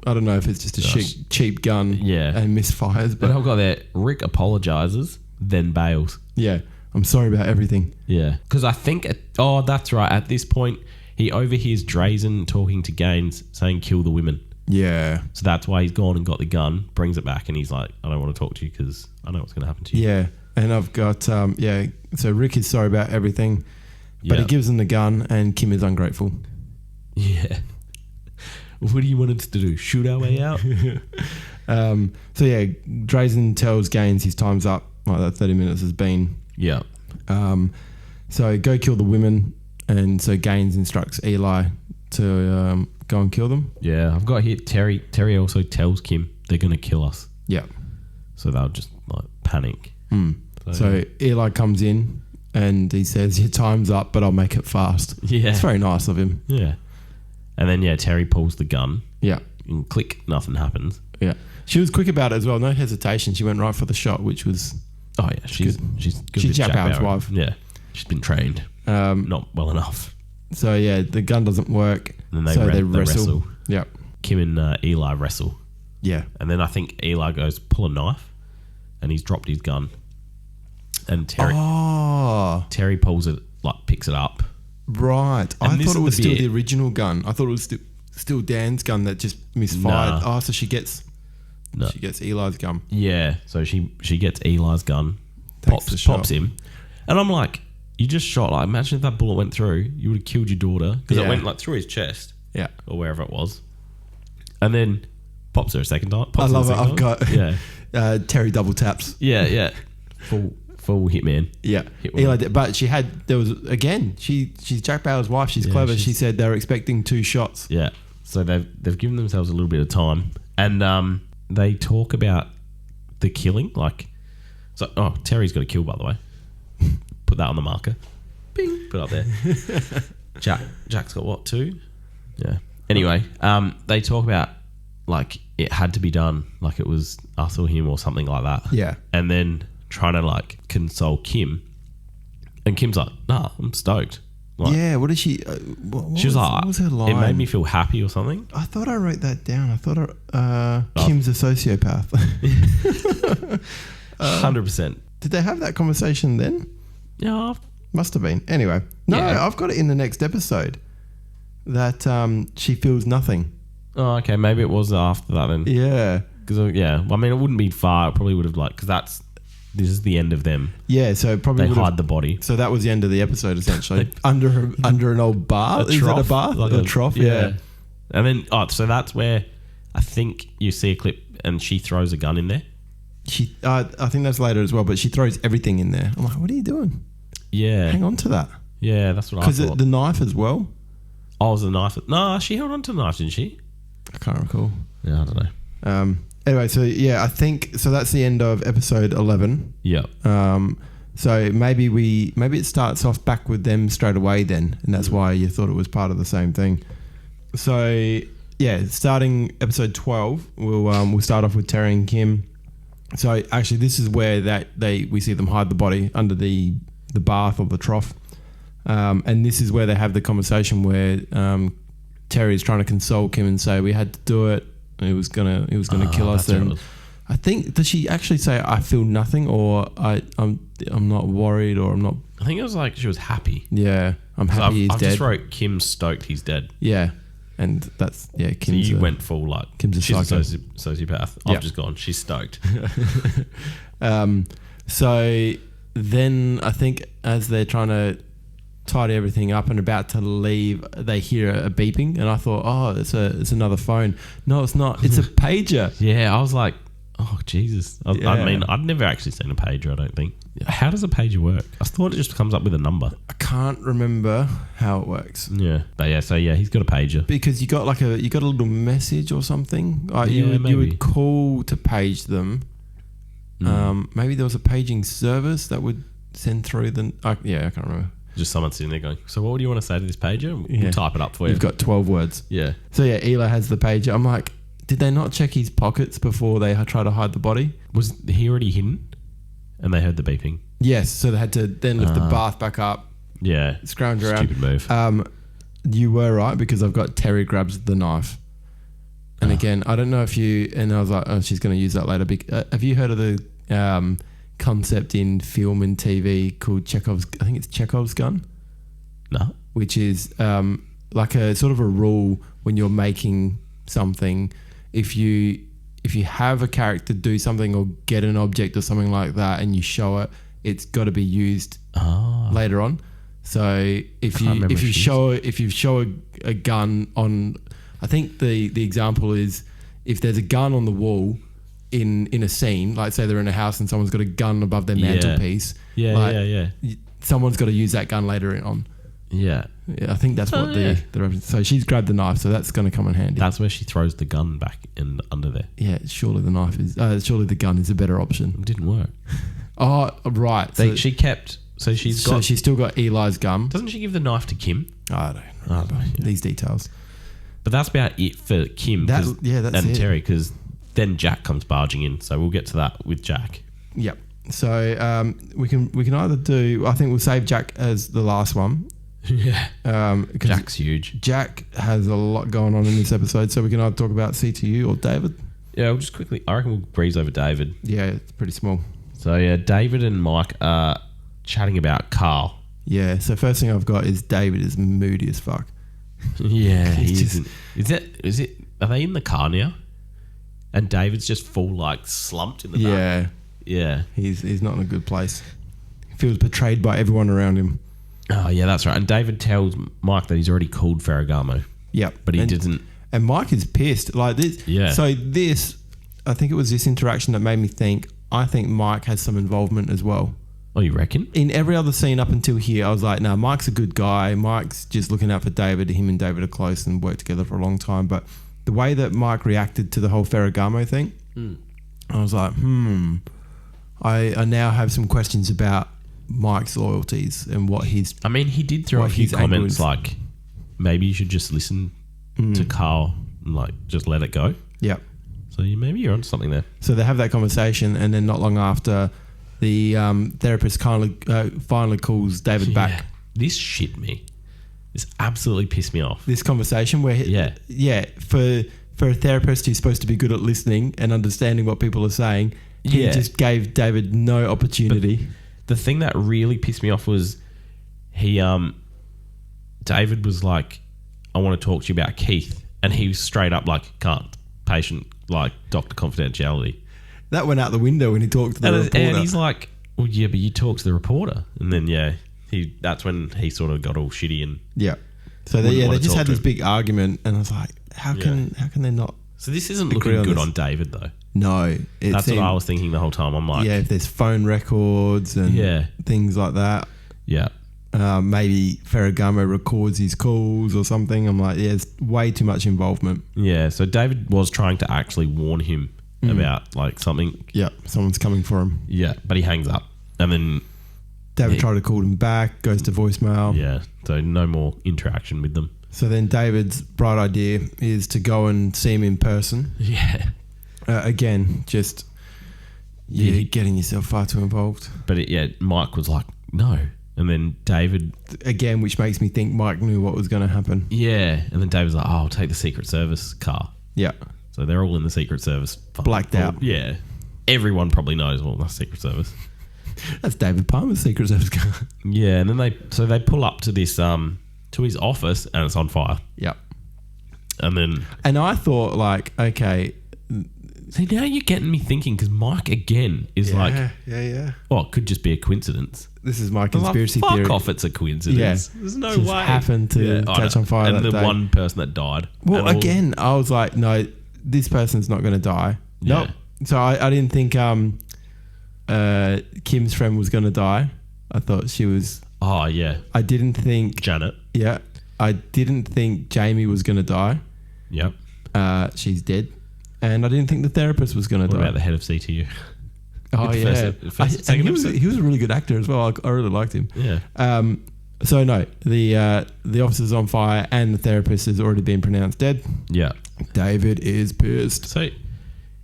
don't know if it's just a cheap gun and misfires. But I've got that. Rick apologizes, then bails. Yeah. I'm sorry about everything. Yeah. Because I think... that's right. At this point, he overhears Drazen talking to Gaines saying, kill the women. Yeah. So that's why he's gone and got the gun, brings it back, and he's like, I don't want to talk to you because I know what's going to happen to you. Yeah. And I've got... so Rick is sorry about everything, but he gives him the gun, and Kim is ungrateful. Yeah. What do you want us to do? Shoot our way out? Drazen tells Gaines his time's up. Like that 30 minutes has been. Yeah. So go kill the women, and so Gaines instructs Eli to go and kill them. Yeah, I've got here Terry also tells Kim they're going to kill us. Yeah. So they'll just like panic. So Eli comes in and he says, your time's up, but I'll make it fast. Yeah. It's very nice of him. Yeah. And then, Terry pulls the gun. Yeah. And click, nothing happens. Yeah. She was quick about it as well. No hesitation. She went right for the shot, which was... Oh, yeah. She's good. She's Jack Bauer's wife. Yeah. She's been trained. Not well enough. So, the gun doesn't work. And then they wrestle. Yeah. Kim and Eli wrestle. Yeah. And then I think Eli goes, pull a knife. And he's dropped his gun. And Terry pulls it, picks it up. Right. I thought it was still the original gun. I thought it was still Dan's gun that just misfired. Nah. So she gets No. She gets Eli's gun. Yeah, so she gets Eli's gun, Takes the shot. pops him, and I'm like, you just shot. Like, imagine if that bullet went through, you would have killed your daughter because it went like through his chest, or wherever it was, and then pops her a second time. I love it. I've got Terry double taps. Yeah, full hitman. Yeah, Eli did, but she's Jack Bauer's wife. She's clever. She said they were expecting 2 shots. Yeah, so they've given themselves a little bit of time, and they talk about the killing. Like, so Terry's got a kill, by the way. Put that on the marker. Bing. Put it up there. Jack's got what, 2? Yeah. Anyway, they talk about like it had to be done, like it was us or him or something like that. Yeah. And then trying to like console Kim, and Kim's like, "Nah, I'm stoked." Like, yeah. What did she? She was like, what was her line? "It made me feel happy" or something. I thought I wrote that down. I thought Kim's a sociopath. 100%. Did they have that conversation then? Yeah. Must have been. Anyway, no, I've got it in the next episode that she feels nothing. Oh, okay. Maybe it was after that then. Yeah. Because I mean, it wouldn't be far. It probably would have because this is the end of them. Yeah. So probably they hide the body. So that was the end of the episode essentially. under an old bar. Is that a bar? Like a trough. Yeah. And then so that's where I think you see a clip and she throws a gun in there. I think that's later as well, but she throws everything in there. I'm like, what are you doing? Yeah. Hang on to that. Yeah, that's what I thought. Because the knife as well. Oh, it was the knife? No, she held on to the knife, didn't she? I can't recall. Yeah, I don't know. Anyway, so yeah, I think so. That's the end of episode 11. Yeah. So maybe it starts off back with them straight away then, and that's why you thought it was part of the same thing. So yeah, starting episode 12, we'll start off with Terry and Kim. So actually, this is where we see them hide the body under the bath or the trough, and this is where they have the conversation where Terry's trying to console Kim and say we had to do it. He was gonna kill us. And I think, does she actually say I feel nothing, or I'm not worried, or I'm not? I think it was like she was happy. Yeah, I'm happy he's I dead. just wrote Kim's stoked he's dead. Yeah, and that's Kim's. So you went full like Kim's she's psycho. a sociopath. I've just gone. She's stoked. So then I think as they're trying to tidy everything up and about to leave, they hear a beeping, and I thought, it's another phone. No, it's not. It's a pager. Yeah, I was like, oh Jesus. I mean, I'd never actually seen a pager. I don't think. How does a pager work? I thought it just comes up with a number. I can't remember how it works. Yeah, but he's got a pager because you got a little message or something. You would call to page them. Maybe there was a paging service that would send through the. I can't remember. Just someone sitting there going, so what do you want to say to this pager? We'll type it up for you. You've got 12 words. Yeah. So yeah, Eli has the pager. I'm like, did they not check his pockets before they try to hide the body? Was he already hidden? And they heard the beeping? Yes. So they had to then lift the bath back up. Yeah. Scrounge around. Stupid move. You were right, because I've got Terry grabs the knife. And again, I don't know if you... And I was like, she's going to use that later. Have you heard of the concept in film and TV called Chekhov's... I think it's Chekhov's gun? No. Which is like a sort of a rule when you're making something. If you have a character do something or get an object or something like that and you show it, it's got to be used later on. So if you show a gun on... I think the example is if there's a gun on the wall in a scene, like say they're in a house and someone's got a gun above their mantelpiece. Someone's got to use that gun later on. Yeah, I think that's what the reference. So she's grabbed the knife, so that's going to come in handy. That's where she throws the gun back in under there. Yeah, surely the knife is. Surely the gun is a better option. It didn't work. Oh, right. She kept. So she's still got Eli's gun. Doesn't she give the knife to Kim? I don't remember these details. But that's about it for Kim. That's and Terry, because then Jack comes barging in. So we'll get to that with Jack. Yep. So we can either do. I think we'll save Jack as the last one. Yeah. Jack's huge. Jack has a lot going on in this episode, so we can either talk about CTU or David. Yeah, we'll just quickly. I reckon we'll breeze over David. Yeah, it's pretty small. So yeah, David and Mike are chatting about Carl. Yeah. So first thing I've got is David is moody as fuck. Yeah, he isn't. Is it? Are they in the car now? And David's just full like slumped in the back. Yeah. Yeah. He's not in a good place. He feels betrayed by everyone around him. Oh, yeah, that's right. And David tells Mike that he's already called Ferragamo. Yep. But he didn't. And Mike is pissed. Like this. Yeah. So I think it was this interaction that made me think, I think Mike has some involvement as well. Oh, you reckon? In every other scene up until here, I was like, no, Mike's a good guy. Mike's just looking out for David. Him and David are close and worked together for a long time. But the way that Mike reacted to the whole Ferragamo thing, I was like, I now have some questions about Mike's loyalties and what he's... I mean, he did throw a few comments like, maybe you should just listen to Carl and like just let it go. Yep. So maybe you're on something there. So they have that conversation, and then not long after, the therapist finally calls David back. This shit me. This absolutely pissed me off. This conversation where for a therapist who's supposed to be good at listening and understanding what people are saying, he just gave David no opportunity. But the thing that really pissed me off was David was like, I want to talk to you about Keith, and he was straight up like, can't, patient, like doctor confidentiality. That went out the window when he talked to the reporter. And he's like, well, yeah, but you talked to the reporter. And then, that's when he sort of got all shitty and... Yeah. So they just had this big argument, and I was like, how can they not... So this isn't looking good on David, though. No. That's what I was thinking the whole time. I'm like... Yeah, if there's phone records and things like that. Yeah. Maybe Ferragamo records his calls or something. I'm like, there's way too much involvement. Yeah, so David was trying to actually warn him about like something. Yeah, someone's coming for him. Yeah, but he hangs up. And then David tried to call him back, goes to voicemail. Yeah, so no more interaction with them. So then David's bright idea is to go and see him in person. Yeah. Again, just you're getting yourself far too involved. But Mike was like, no. And then David... Again, which makes me think Mike knew what was going to happen. Yeah. And then David was like, oh, I'll take the Secret Service car. Yeah. So they're all in the Secret Service. Blacked out. Yeah. Everyone probably knows, well, that's Secret Service. That's David Palmer's Secret Service car. Yeah. And then they pull up to this, to his office, and it's on fire. Yep. And I thought, like, okay... See, now you're getting me thinking, because Mike, again, is like... Yeah. Oh, it could just be a coincidence. This is my conspiracy theory. Fuck off, it's a coincidence. Yeah. There's no just way. Happened to catch on fire and that day. And the one person that died. Well, again, I was like, no, this person's not going to die. Yeah. Nope. So I didn't think Kim's friend was going to die. I thought she was... Oh, yeah. I didn't think... Janet. Yeah. I didn't think Jamie was going to die. Yep. She's dead. And I didn't think the therapist was going to die. What about the head of CTU? Oh, yeah. He was a really good actor as well. I really liked him. Yeah. So, no, the officer's on fire and the therapist has already been pronounced dead. Yeah. David is pissed. So,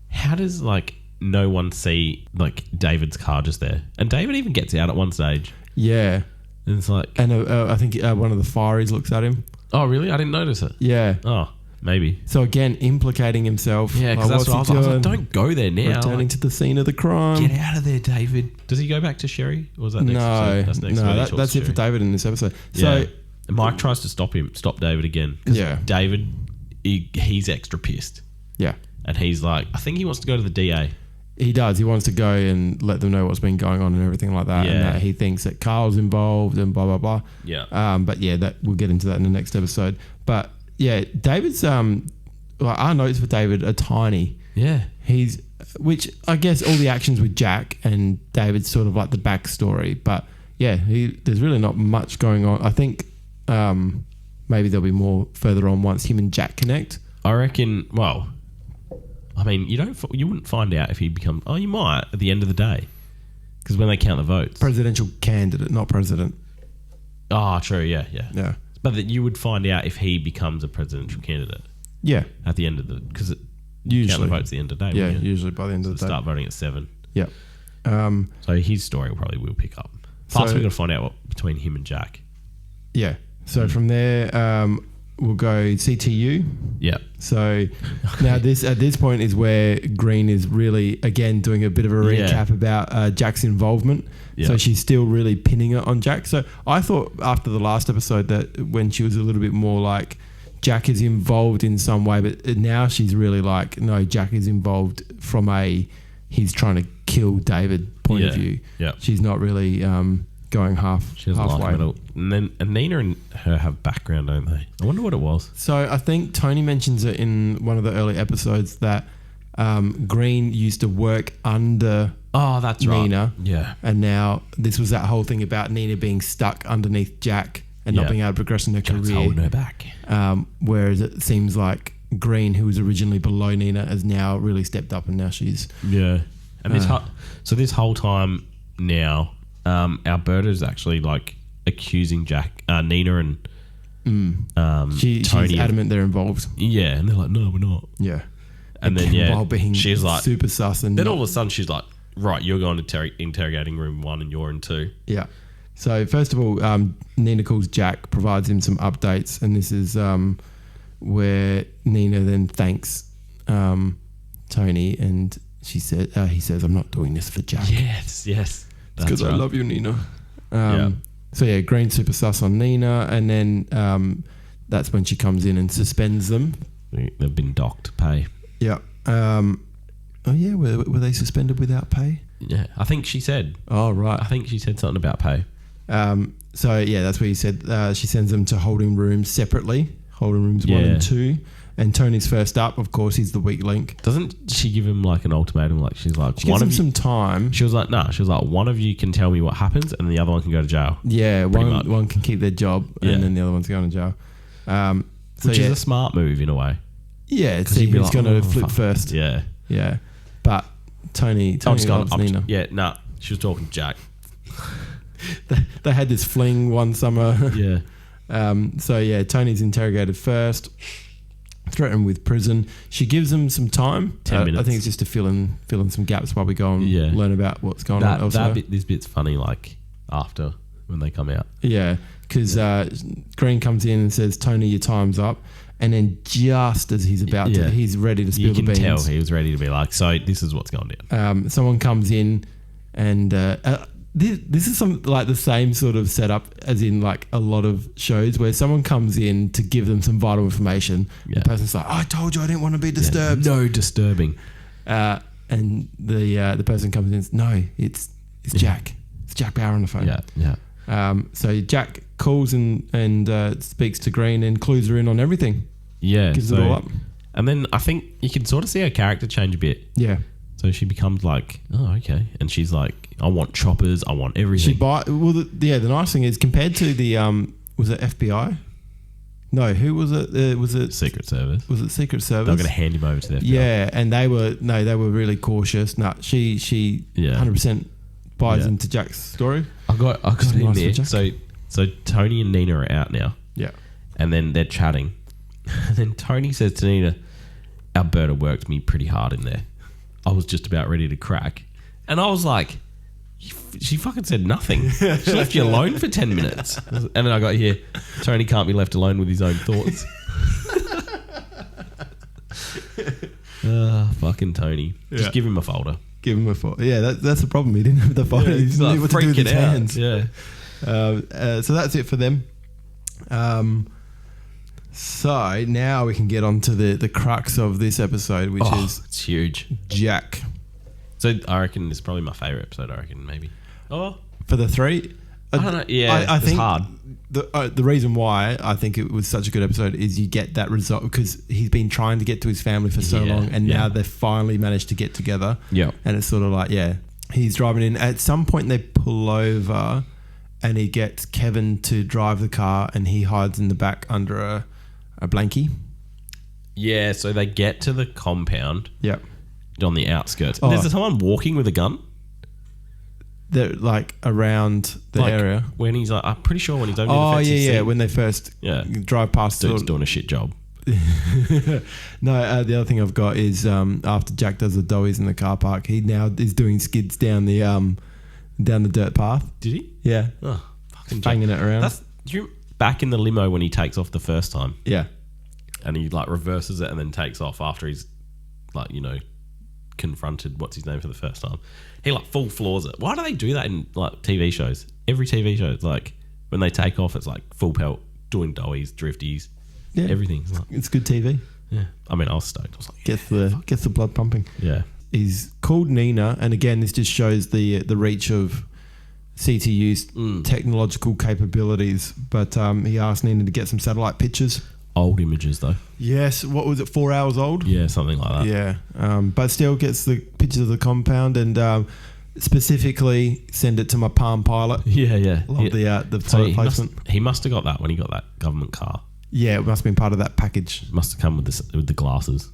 how does, like, no one see, like, David's car just there? And David even gets out at one stage. Yeah. And it's like... And I think one of the fireys looks at him. Oh, really? I didn't notice it. Yeah. Oh, maybe. So again, implicating himself. Yeah, because that's what I was like, don't go there now. Returning to the scene of the crime. Get out of there, David. Does he go back to Sherry? Or was that next episode? That's it for David in this episode. Yeah. So Mike tries to stop David again. Yeah. David, he's extra pissed. Yeah. And he's like, I think he wants to go to the DA. He does. He wants to go and let them know what's been going on and everything like that. Yeah. And that he thinks that Carl's involved and blah, blah, blah. Yeah. But yeah, that we'll get into that in the next episode. But yeah, David's, our notes for David are tiny. Yeah. Which I guess all the actions with Jack and David's sort of like the backstory. But yeah, there's really not much going on. I think maybe there'll be more further on once him and Jack connect. I reckon, well... I mean, you wouldn't find out if he becomes... Oh, you might at the end of the day. Because when they count the votes... Presidential candidate, not president. Oh, true, yeah. Yeah. But that you would find out if he becomes a presidential candidate. Yeah. At the end of the... Because usually count the votes at the end of the day. Yeah, usually by the end of the day. Start voting at 7. Yeah. So his story will pick up. Plus, we've got to find out what between him and Jack. Yeah. So from there... we'll go CTU. Yeah. So now at this point is where Green is really, again, doing a bit of a recap about Jack's involvement. Yeah. So she's still really pinning it on Jack. So I thought after the last episode that when she was a little bit more like Jack is involved in some way, but now she's really like, no, Jack is involved from he's trying to kill David point of view. Yeah. She's not really going She doesn't halfway. like him at all. And then Nina and her have background, don't they? I wonder what it was. So I think Tony mentions it in one of the early episodes that Green used to work under That's right. Nina. Yeah. And now this was that whole thing about Nina being stuck underneath Jack and not being able to progress in her Jack's career. holding her back. Whereas it seems like Green, who was originally below Nina, has now really stepped up and now she's... Yeah. And this whole time now, Alberta's actually like accusing Nina and she's Tony. adamant they're involved. Yeah. And they're like, no, we're not. Yeah. And then, while being she's like... super sus. And then all of a sudden she's like, right, you're going to interrogating room 1 and you're in 2. Yeah. So first of all, Nina calls Jack, provides him some updates, and this is where Nina then thanks Tony, and he says, "I'm not doing this for Jack." Yes. It's because I love you, Nina. So yeah, Green super sus on Nina, and then that's when she comes in and suspends them. They've been docked pay. Yeah. Were they suspended without pay? Yeah, I think she said. Oh right. I think she said something about pay. So yeah, that's where you said she sends them to holding rooms separately, holding rooms 1 and 2, and Tony's first up. Of course, he's the weak link. Doesn't she give him like an ultimatum? Like she's like, she gives him some time. She was like, nah. She was like, one of you can tell me what happens, and the other one can go to jail. Yeah, one can keep their job, and then the other one's going to jail. Which is a smart move in a way. Yeah, see who's going to flip first. Yeah, but Tony loves Nina. She was talking to Jack. They had this fling one summer. Yeah. Tony's interrogated first, threatened with prison. She gives him some time. 10 minutes. I think it's just to fill in some gaps while we go and learn about what's going on elsewhere. This bit's funny, like after when they come out. Yeah, because Green comes in and says, "Tony, your time's up." And then just as he's about to, he's ready to spill the beans. You can tell he was ready to be like, so this is what's going down. Someone comes in and this is the same sort of setup as in like a lot of shows where someone comes in to give them some vital information. The person's like, "I told you I didn't want to be disturbed." No disturbing. And the person comes in and says, "No, it's Jack. It's Jack Bauer on the phone." So Jack calls and speaks to Green and clues her in on everything. Yeah. Gives it all up. And then I think you can sort of see her character change a bit. Yeah. So she becomes like, oh, okay. And she's like, I want choppers. I want everything. The nice thing is compared to the, was it FBI? No, who was it? Was it Secret Service? Was it Secret Service? They were going to hand him over to the FBI. Yeah, and they were really cautious. No, she 100% buys into Jack's story. I got in there. So Tony and Nina are out now. Yeah. And then they're chatting. And then Tony says to Nina, "Alberta worked me pretty hard in there. I was just about ready to crack." And I was like, she fucking said nothing. She left you alone for 10 minutes. And then I got here, Tony can't be left alone with his own thoughts. Fucking Tony. Just give him a folder. Give him a folder. Yeah, that's the problem. He didn't have the folder. He's he like knew what to do with his hands. Yeah. So that's it for them. So now we can get on to the crux of this episode, which is it's huge. Jack. So I reckon this is probably my favourite episode, I reckon, maybe. Oh. For the 3? I don't know. Yeah, I think it's hard. The reason why I think it was such a good episode is you get that result because he's been trying to get to his family for so long, and now they've finally managed to get together. Yeah. And it's sort of like, he's driving in. At some point they pull over and he gets Kevin to drive the car and he hides in the back under a blankie. Yeah, so they get to the compound. Yep. On the outskirts. There's someone walking with a gun. They're like around the area. When he's like, I'm pretty sure when he's opening the fence. Yeah. When they first drive past. Dude's doing a shit job. No, the other thing I've got is after Jack does the doughies in the car park, he now is doing skids down the dirt path. Did he? Yeah. Oh, fucking banging it around. Back in the limo when he takes off the first time. Yeah. And he like reverses it and then takes off after he's like, confronted what's his name for the first time. He like full floors it. Why do they do that in like TV shows? Every TV show, it's like when they take off, it's like full pelt, doing doughies, drifties. Yeah. everything. It's like, It's good TV. yeah. I mean, I was stoked. I was like, Gets the blood pumping. yeah. He's called Nina, and again, this just shows the reach of CTU's technological capabilities. But he asked Nina to get some satellite pictures. Old images though. Yes, what was it? 4 hours old. Yeah, something like that. Yeah, but still gets the pictures of the compound and specifically send it to my Palm Pilot. Yeah, yeah. Love the product placement. He must have got that when he got that government car. Yeah, it must have been part of that package. Must have come with the glasses.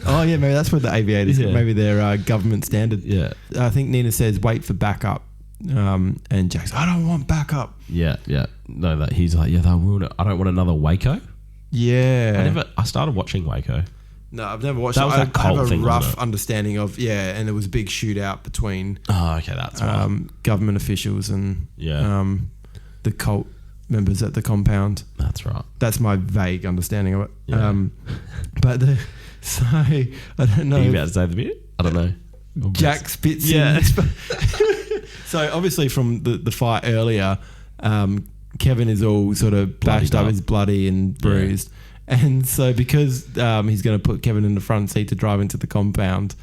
Oh yeah, maybe that's where the aviators. Yeah. Maybe they're government standard. Yeah. I think Nina says wait for backup, and Jack's I don't want backup. Yeah, yeah. No, that he's like, yeah, they'll ruin it. I don't want another Waco. Yeah. I started watching Waco. No, I've never watched That it. was I that cult have a thing, rough wasn't it? understanding of and there was a big shootout between Oh, okay, that's right. government officials and Yeah. the cult members at the compound. That's right. That's my vague understanding of it. Yeah. But so I don't know. Are you about to say the bit? I don't know. Jack spits Yeah. in. So obviously from the fight earlier, Kevin is all sort of bashed up, he's bloody and bruised. And so because he's going to put Kevin in the front seat to drive into the compound,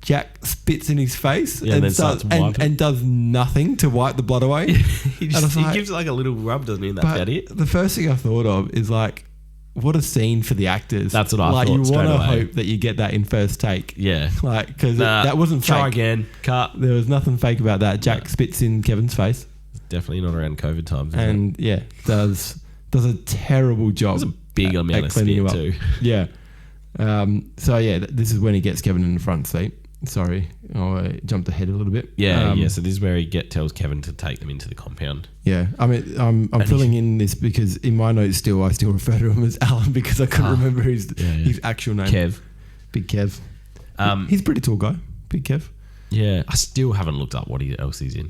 Jack spits in his face Yeah, and then starts wiping. and does nothing to wipe the blood away. he And I was like, gives like a little rub, doesn't he? And that's but about it. the first thing I thought of is like, what a scene for the actors. That's what I like, thought you straight want to away. hope that you get that in first take. Yeah. Like, because Nah, that wasn't try fake. again. Cut. There was nothing fake about that. Jack spits in Kevin's face Definitely not around COVID times. Is it? and does a terrible job. It's a big amount at of cleaning you spit up. too. Yeah. So this is when he gets Kevin in the front seat. Sorry, I jumped ahead a little bit. Yeah, yeah. So this is where he tells Kevin to take them into the compound. Yeah, I mean, I'm filling in this because in my notes I still refer to him as Alan because I couldn't remember his actual name. Kev. Big Kev. He's a pretty tall guy. Big Kev. Yeah, I still haven't looked up what else he's in.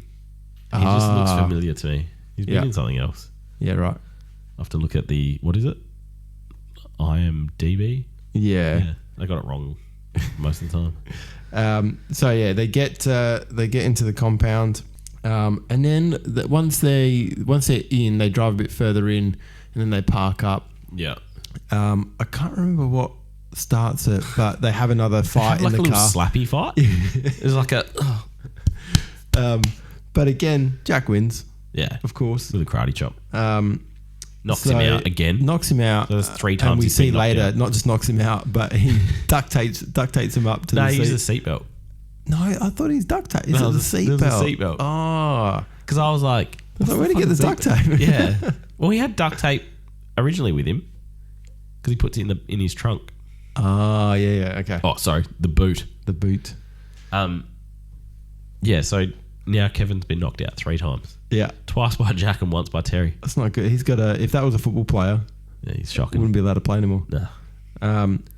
He just looks familiar to me. He's been in something else. Yeah, right. I have to look at what is it? IMDb? Yeah. I got it wrong most of the time. They get into the compound, and then once they're in, they drive a bit further in, and then they park up. Yeah. I can't remember what starts it, but they have another fight in like the a little car. slappy fight. It's like a But again, Jack wins, of course. with a karate chop. Knocks So him out again. Knocks him out. So there's 3 times And we he's see been knocked later, out. not just knocks him out, but he duct tapes him up to No, the he seat. used a seatbelt. No, I thought he's duct tape. Is No, it the there was a seatbelt? seatbelt. Oh. Because I was like, Where did he get the duct tape? Yeah. Well, he had duct tape originally with him because he puts it in his trunk. Oh, yeah, okay. Oh, sorry, the boot. The boot. Yeah. So now Kevin's been knocked out 3 times. Yeah. Twice by Jack and once by Terry. That's not good. He's got if that was a football player, Yeah, he's he shocking. wouldn't be allowed to play anymore. No.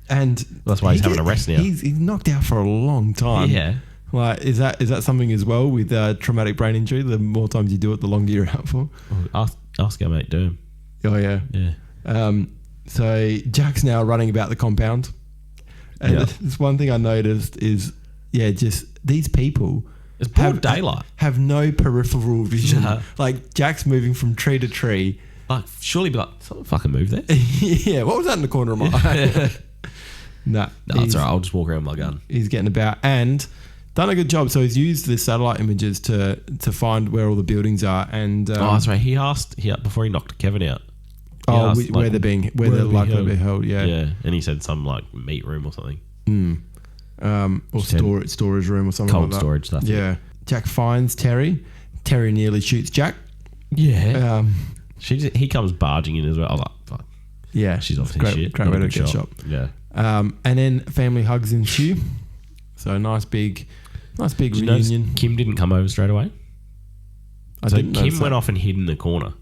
And That's why he's having a rest now. He's knocked out for a long time. Yeah. Like, is that something as well with traumatic brain injury? The more times you do it, the longer you're out for. Ask our mate Durham. Oh, yeah. Yeah. So Jack's now running about the compound. And Yeah. there's one thing I noticed is, just these people It's broad daylight. have no peripheral vision. No. Like, Jack's moving from tree to tree. Like, surely be like, someone fucking move there. Yeah, what was that in the corner of my eye? No, It's all right. I'll just walk around with my gun. He's getting about and done a good job. So he's used the satellite images to find where all the buildings are. And That's right. He asked before he knocked Kevin out. He asked, where they're likely to be held. Yeah. Yeah. And he said some like meat room or something. Or storage room or something Cold like that. storage stuff. Yeah. Jack finds Terry. Terry nearly shoots Jack. Yeah. He comes barging in as well. I was like, fuck. Yeah, She's obviously great, shit. Great Not way a to good get shot. shot. Yeah. And then family hugs ensue. So nice big Did you notice reunion. Kim didn't come over straight away? So didn't notice Kim that. went off and hid in the corner.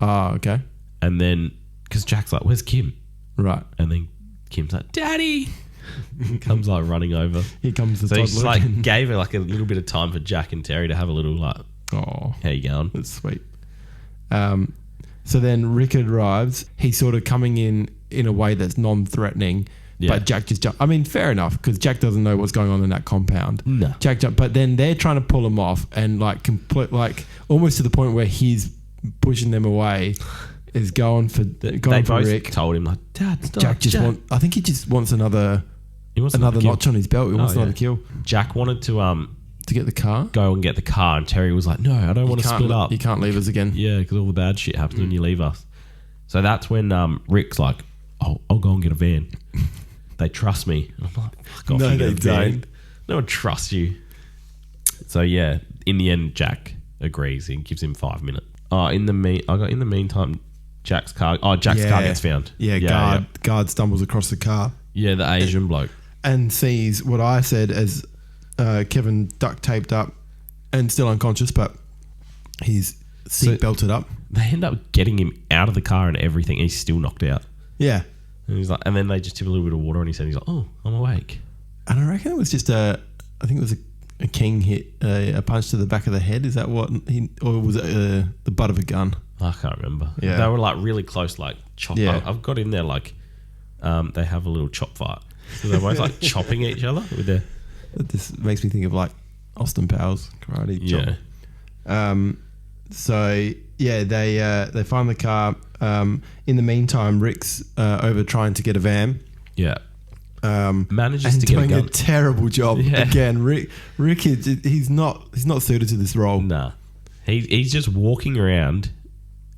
Oh, okay. And then, because Jack's like, where's Kim? Right. And then Kim's like, Daddy! Comes like running over. Here comes the So toddler. he's like, gave her like a little bit of time for Jack and Terry to have a little like, Oh, how you going? that's sweet. So then Rickard arrives. He's sort of coming in a way that's non-threatening. Yeah. But Jack just jumped. I mean, fair enough, because Jack doesn't know what's going on in that compound. No. Jack jumped, but then they're trying to pull him off and like almost to the point where he's pushing them away. is going for They for both Rick. told him like, Dad, stop. Jack just I think he just wants another kill. notch on his belt. He wants Oh, another yeah. kill Jack wanted to get the car. go and get the car, and Terry was like, no, I don't want to split up. You can't leave us again. Yeah, because all the bad shit happens when you leave us. So that's when Rick's like, oh, I'll go and get a van. They trust me. And I'm like, fuck off, No, you get they a van. don't. No one trusts you. So yeah, in the end, Jack agrees. He gives him 5 minutes. In the meantime, Jack's car gets found. Yeah, guard stumbles across the car. Yeah, the Asian bloke. And sees what I said as Kevin duct taped up and still unconscious, but he's seat belted up. They end up getting him out of the car and everything. And he's still knocked out. Yeah. And he's like, and then they just tip a little bit of water on his head. He's like, oh, I'm awake. And I reckon it was just I think it was a king hit a punch to the back of the head. Is that what or was it the butt of a gun? I can't remember. Yeah. They were like really close, like chop. Yeah. I've got in there like they have a little chop fight. So they're both like chopping each other with their. This makes me think of like Austin Powers karate chop. Yeah. So yeah, they find the car. In the meantime, Rick's over trying to get a van. Yeah. Manages and to get doing a a gun. terrible job again. Rick he's not suited to this role. Nah. He's just walking around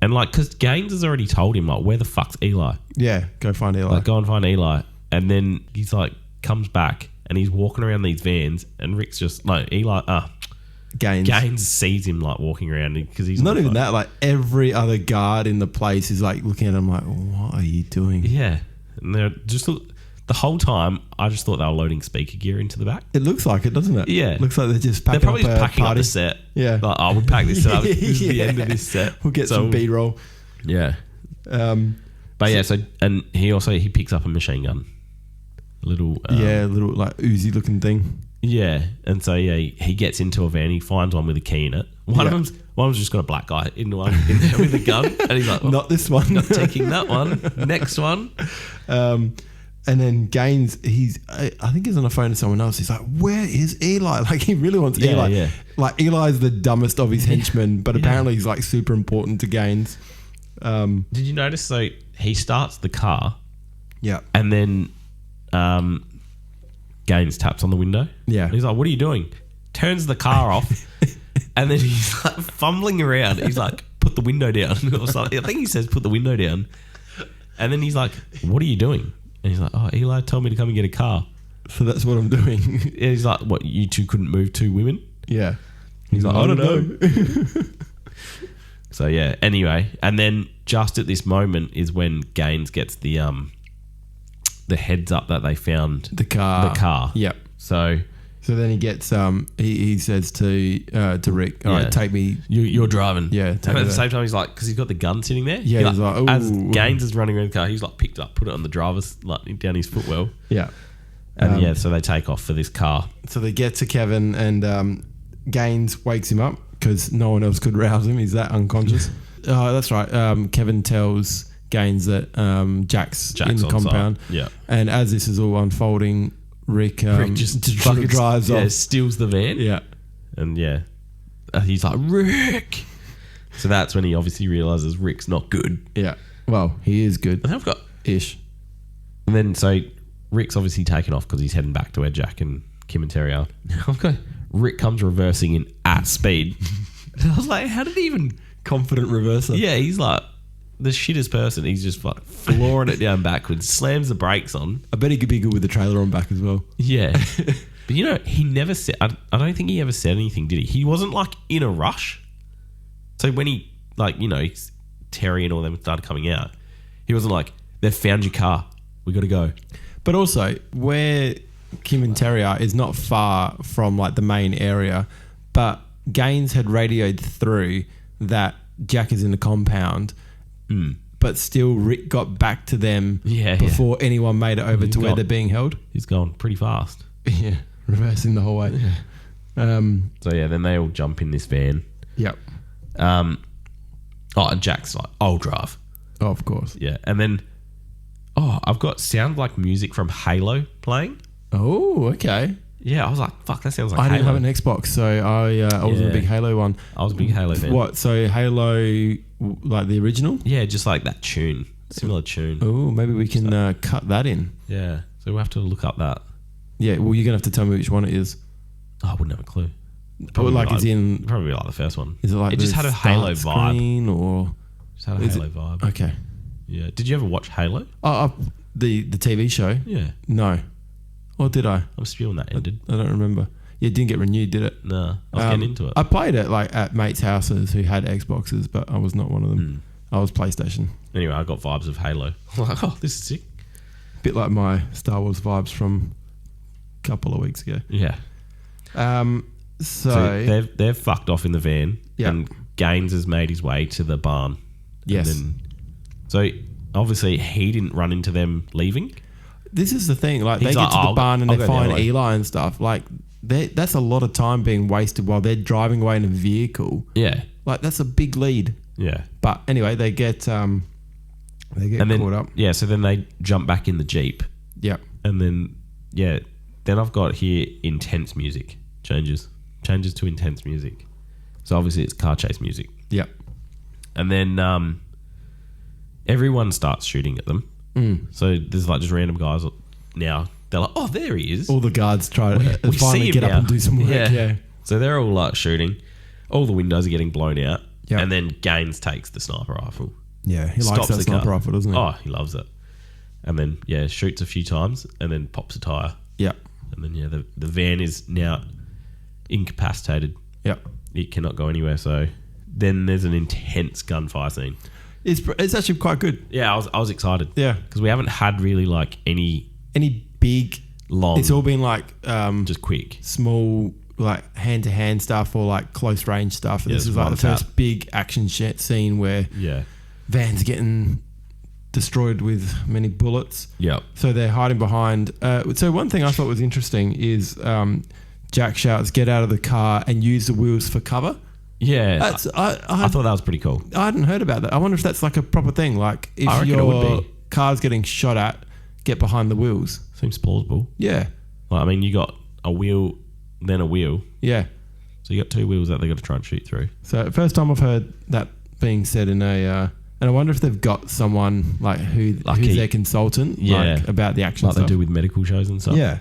and like, because Gaines has already told him like, where the fuck's Eli? Yeah, go find Eli. Like, go and find Eli. And then he's like, comes back and he's walking around these vans and Rick's just like, Gaines sees him like walking around because he's not even that. Like every other guard in the place is like looking at him like, what are you doing? Yeah. And they're just the whole time, I just thought they were loading speaker gear into the back. It looks like it, doesn't it? Yeah. Looks like they're just packing They're probably up just a packing party. up the set. Yeah. Like, oh, we'll pack this up. This is the end of this set. We'll get some B-roll. Yeah. But yeah, so and he picks up a machine gun. Little like Uzi looking thing. Yeah. And so yeah, he gets into a van, he finds one with a key in it. One of them's just got a black guy in there with a gun. And he's like, not this one. Not taking that one. Next one. And then Gaines, I think he's on the phone to someone else. He's like, where is Eli? Like, he really wants Eli. Yeah. Like, Eli's the dumbest of his henchmen, but apparently he's like super important to Gaines. Did you notice? So he starts the car. Yeah. And then Gaines taps on the window. Yeah. And he's like, what are you doing? Turns the car off. And then he's like fumbling around. He's like, put the window down. Or something. I think he says, put the window down. And then he's like, what are you doing? And he's like, oh, Eli told me to come and get a car. So that's what I'm doing. And he's like, what, you two couldn't move two women? Yeah. He's like, I don't know. So yeah, anyway. And then just at this moment is when Gaines gets the heads up that they found The car. Yep. So then he gets he says to Rick, all right, take me. You're driving. Yeah. But at the same time, he's like, because he's got the gun sitting there. Yeah. He's like, ooh. As Gaines is running around the car, he's like picked up, put it on the driver's, like down his footwell. Yeah. And so they take off for this car. So they get to Kevin and Gaines wakes him up because no one else could rouse him. He's that unconscious. That's right. Kevin tells Gaines that Jack's in the on compound. site. Yeah. And as this is all unfolding, Rick just fucking drives off. Steals the van. Yeah. And he's like, Rick. So that's when he obviously realizes Rick's not good. Yeah. Well, he is good. And I've got ish. And then so Rick's obviously taken off because he's heading back to where Jack and Kim and Terry are. I've got Rick comes reversing in at speed. And I was like, how did he even... Confident reverser. Yeah, he's like the shittest person. He's just like flooring it down backwards, slams the brakes on. I bet he could be good with the trailer on back as well. Yeah. But he never said... I don't think he ever said anything, did he? He wasn't like in a rush. So when he, Terry and all them started coming out, he wasn't like, they've found your car. We got to go. But also, where Kim and Terry are is not far from like the main area, but Gaines had radioed through that Jack is in the compound, but still Rick got back to them before anyone made it over to where they're being held. He's going pretty fast. Yeah, reversing the whole way. Yeah. So yeah, then they all jump in this van. Yep. And Jack's like, I'll drive. Oh, of course. Yeah. And then, I've got sound like music from Halo playing. Oh, okay. Yeah, I was like, fuck, that sounds like I Halo. didn't have an Xbox, so I wasn't a big Halo one. I was a big Halo fan. What? So Halo, like the original? Yeah, just like that tune. Similar tune. Oh, maybe we can cut that in. Yeah. So we'll have to look up that. Yeah, well, you're going to have to tell me which one it is. Oh, I wouldn't have a clue. Probably like it's in... Probably like the first one. Is it like it just had a Halo vibe. Screen or... Just had a Halo vibe. Okay. Yeah. Did you ever watch Halo? The TV show? Yeah. No. Or did I? I'm spewing that ended. I don't remember. Yeah, it didn't get renewed, did it? No. I was getting into it. I played it like at mates' houses who had Xboxes, but I was not one of them. I was PlayStation. Anyway, I got vibes of Halo. I'm like, oh, this is sick. Bit like my Star Wars vibes from a couple of weeks ago. Yeah. So they've fucked off in the van, Yeah. and Gaines has made his way to the barn. Yes. And then, so obviously he didn't run into them leaving. this is the thing. Like He's they like, get to the I'll barn and go they the find other way. Eli and stuff. Like that's a lot of time being wasted while they're driving away in a vehicle. Yeah. Like that's a big lead. Yeah. But anyway, they get And then, caught up. yeah, so then they jump back in the Jeep. Yep. And then, yeah, then I've got here intense music. Changes to intense music. So obviously it's car chase music. Yep. And then everyone starts shooting at them. So there's like just random guys now. They're like, oh, there he is. All the guards try to We see finally him get up now. and do some work. Yeah. So they're all like shooting. All the windows are getting blown out. Yep. And then Gaines takes the sniper rifle. Yeah. He likes Stops that the sniper car. rifle, doesn't he? Oh, he loves it. And then, yeah, shoots a few times and then pops a tyre. Yep. And then, yeah, the van is now incapacitated. Yep. It cannot go anywhere. So then there's an intense gunfire scene. It's actually quite good. Yeah, I was excited. Yeah. Because we haven't had really like any big long. It's all been like just quick. small, like hand-to-hand stuff or like close-range stuff. And Yeah, this is it's like one the first tap. big action scene where Yeah. Van's getting destroyed with many bullets. Yeah. So they're hiding behind. So one thing I thought was interesting is Jack shouts, "Get out of the car and use the wheels for cover." Yeah. That's I thought that was pretty cool. I hadn't heard about that. I wonder if that's like a proper thing. Like if I reckon it would your be. car's getting shot at, get behind the wheels. Seems plausible. Yeah, Well, I mean, you got a wheel, then a wheel. yeah. So you got two wheels that they got to try and shoot through. So first time I've heard that being said in a, and I wonder if they've got someone like who's their consultant, like about the action like stuff. they do with medical shows and stuff. Yeah.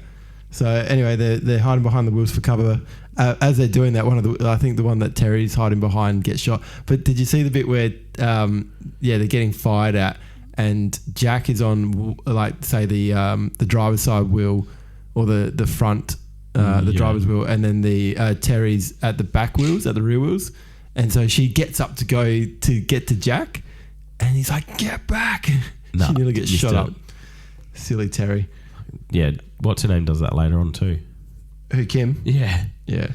So anyway, they're hiding behind the wheels for cover. As they're doing that, I think the one that Terry's hiding behind gets shot. But did you see the bit where, they're getting fired at, and Jack is on like say the driver's side wheel or the front driver's wheel, and then the Terry's at the back wheels, at the rear wheels, and so she gets up to go to get to Jack, and he's like, "Get back!" Nah, she nearly gets missed shot it. up. Silly Terry. Yeah. What's her name does that later on too. Who, Kim? Yeah. Yeah.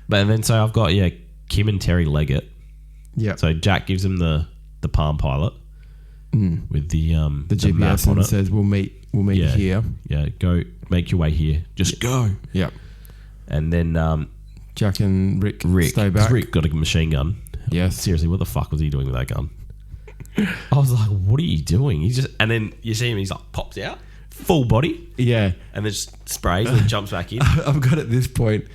But then so I've got Kim and Terry Leggett. Yeah. So Jack gives him the Palm Pilot with the map GPS on and it. says we'll meet here. Yeah, go make your way here. Just go. Yeah. And then Jack and Rick stay 'cause back. Rick got a machine gun. Yes. Seriously, what the fuck was he doing with that gun? I was like, what are you doing? And then you see him, he's like pops out, full body, Yeah. and then just sprays and then jumps back in. I've got at this point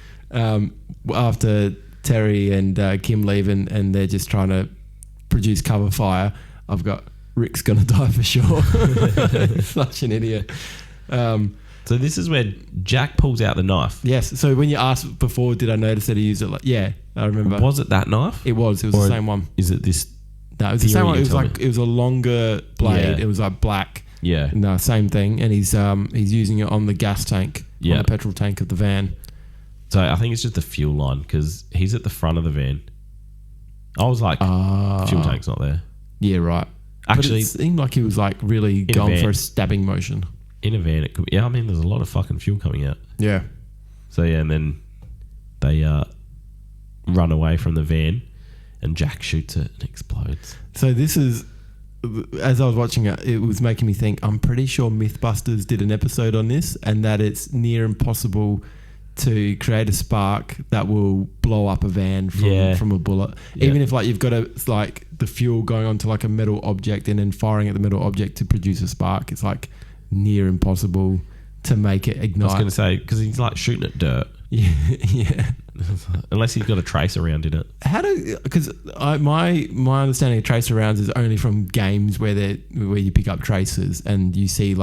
after Terry and Kim leave and they're just trying to produce cover fire. I've got Rick's gonna die for sure. Such an idiot. So this is where Jack pulls out the knife. Yes. So when you asked before, did I notice that he used it? Yeah, I remember. Was it that knife? It was the same one. Is it this? No, it was the same Theory one. It you was told like me. it was a longer blade. Yeah. It was like black. Yeah. No, same thing. And he's using it on the gas tank, on the petrol tank of the van. So I think it's just the fuel line because he's at the front of the van. I was like, fuel tank's not there. Yeah, right. Actually, but it seemed like he was like really a going van. for a stabbing motion. In a van, it could be. Yeah, I mean, there's a lot of fucking fuel coming out. Yeah. So yeah, and then they run away from the van, and Jack shoots it and explodes. So this is, as I was watching it, it was making me think, I'm pretty sure Mythbusters did an episode on this and that it's near impossible to create a spark that will blow up a van from a bullet. Yeah. Even if like you've got like the fuel going onto like a metal object and then firing at the metal object to produce a spark, it's like near impossible to make it I was ignite. going to say, because he's like shooting at dirt. Yeah. Unless he's got a tracer around in it. Because my understanding of tracer rounds is only from games where you pick up tracers and you see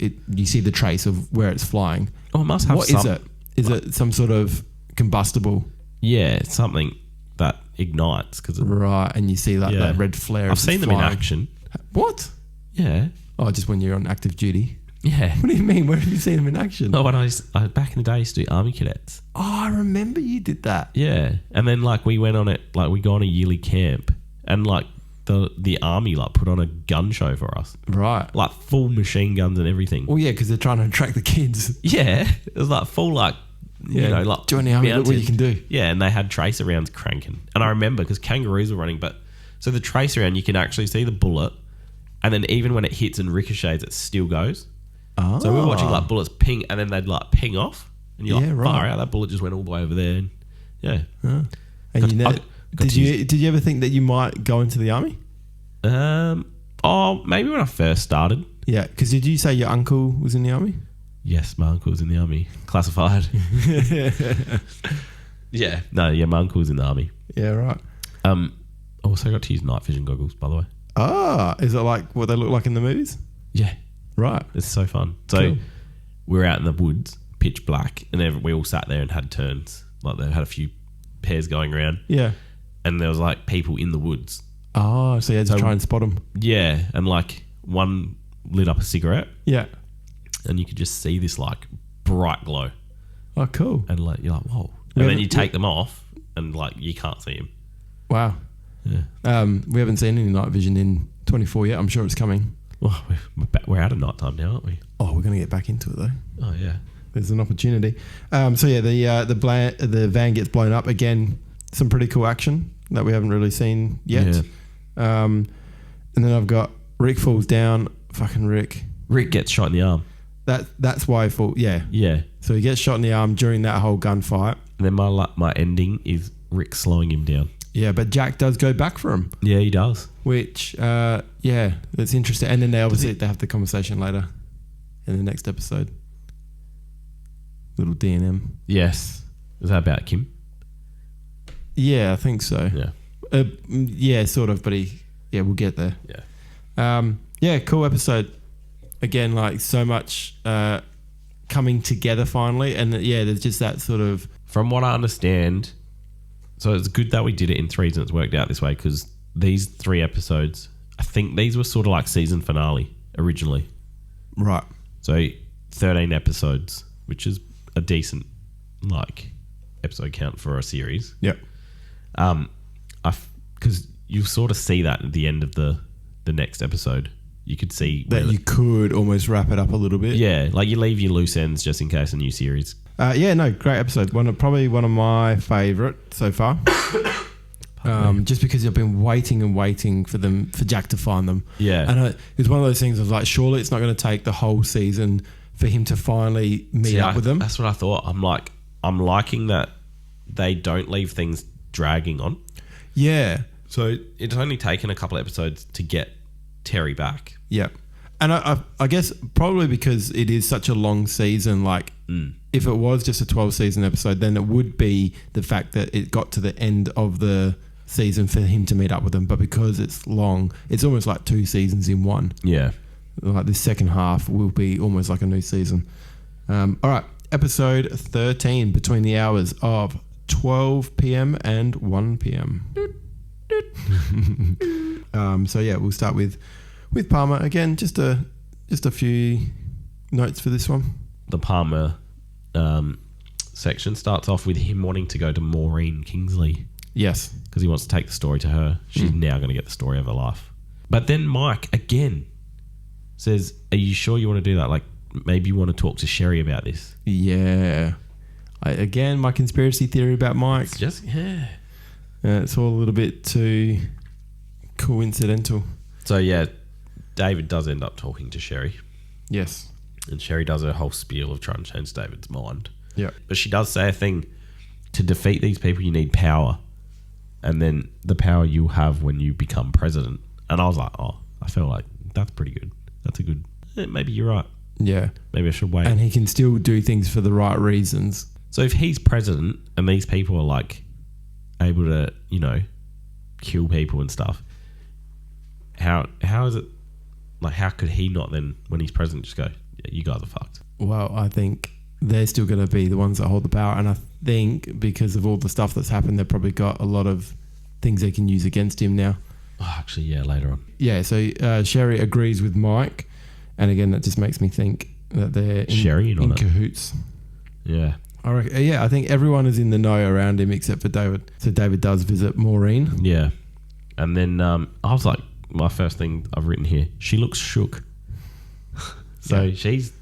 you see the trace of where it's flying. Oh, it must have What is it? Is it some sort of combustible? Yeah, something that ignites. Right, and you see that red flare. I've seen them in action. What? Yeah. Oh, just when you're on active duty. Yeah. What do you mean? Where have you seen them in action? Oh, when I back in the day, I used to do army cadets. Oh, I remember you did that. Yeah, and then we went on it, we go on a yearly camp, and the army put on a gun show for us, Right. full machine guns and everything. Well, yeah, because they're trying to attract the kids. Yeah, it was full join the army. Look what you can do. Yeah, and they had tracer rounds cranking, and I remember because kangaroos were running, so the tracer round you can actually see the bullet, and then even when it hits and ricochets, it still goes. Oh. So we were watching bullets ping, and then they'd ping off, and you're right. far out. That bullet just went all the way over there. And, yeah. And Got did you ever think that you might go into the army? Maybe when I first started. Yeah, because did you say your uncle was in the army? Yes, my uncle was in the army, classified. Yeah, no, yeah, my uncle was in the army. Yeah, right. I also got to use night vision goggles, by the way. Ah, is it like what they look like in the movies? Yeah. Right. It's so fun. So Cool. we were out in the woods, pitch black, and we all sat there and had turns. They had a few pairs going around. Yeah. And there was people in the woods. Oh, so you had to try and spot them. Yeah. And one lit up a cigarette, Yeah. and you could just see this bright glow. Oh, cool. And you're like, whoa. And then you take them off and you can't see them. Wow. Yeah. We haven't seen any night vision in 24 yet. I'm sure it's coming. Well, we're out of night time now, aren't we? Oh, we're going to get back into it though. Oh, yeah. There's an opportunity. So yeah, the van gets blown up again. Some pretty cool action that we haven't really seen yet. Yeah. And then I've got Rick falls down. Fucking Rick. Rick gets shot in the arm. That's why he fall. Yeah. Yeah. So he gets shot in the arm during that whole gunfight. And then my ending is Rick slowing him down. Yeah, but Jack does go back for him. Yeah, he does. Which, that's interesting. And then they have the conversation later in the next episode. Little D&M. Yes. Is that about Kim? Yeah, I think so. Yeah. Yeah, sort of, but we'll get there. Yeah. Cool episode. Again, so much coming together finally. And there's just that sort of... From what I understand, so it's good that we did it in threes and it's worked out this way because these 3 episodes, I think these were sort of season finale originally. Right. So 13 episodes, which is a decent episode count for a series. Yep. Because you sort of see that at the end of the next episode. You could see that you could almost wrap it up a little bit. Yeah, you leave your loose ends just in case a new series. Great episode. Probably one of my favourite so far. Just because I've been waiting for Jack to find them. Yeah. And it's one of those things of surely it's not going to take the whole season for him to finally meet up with them. That's what I thought. I'm liking that they don't leave things dragging on. Yeah. So it's only taken a couple of episodes to get Terry back. Yeah. And I guess probably because it is such a long season, if it was just a 12-season episode, then it would be the fact that it got to the end of the season for him to meet up with them. But because it's long, it's almost like 2 seasons in one. Yeah. This second half will be almost like a new season. All right. Episode 13, between the hours of 12 p.m. and 1 p.m. We'll start with Palmer again. Just a few notes for this one. The Palmer section starts off with him wanting to go to Maureen Kingsley. Yes, because he wants to take the story to her. She's now going to get the story of her life. But then Mike again says, "Are you sure you want to do that? Maybe you want to talk to Sherry about this." Yeah. My conspiracy theory about Mike. It's just it's all a little bit too coincidental. So yeah, David does end up talking to Sherry. Yes. And Sherry does her whole spiel of trying to change David's mind. Yeah. But she does say a thing, to defeat these people you need power. And then the power you have when you become president. And I was like, I feel like that's pretty good. That's a good... maybe you're right. Yeah. Maybe I should wait. And he can still do things for the right reasons. So if he's president and these people are like able to, kill people and stuff, how is it, like, how could he not then, when he's president, just go, yeah, you guys are fucked? Well, I think they're still going to be the ones that hold the power. And I think because of all the stuff that's happened, they've probably got a lot of things they can use against him now. Oh, actually, yeah, later on. Yeah, so Sherry agrees with Mike. And again, that just makes me think that they're in cahoots. Yeah. I think everyone is in the know around him except for David. So David does visit Maureen. Yeah. And then I was like, my first thing I've written here, she looks shook. So she's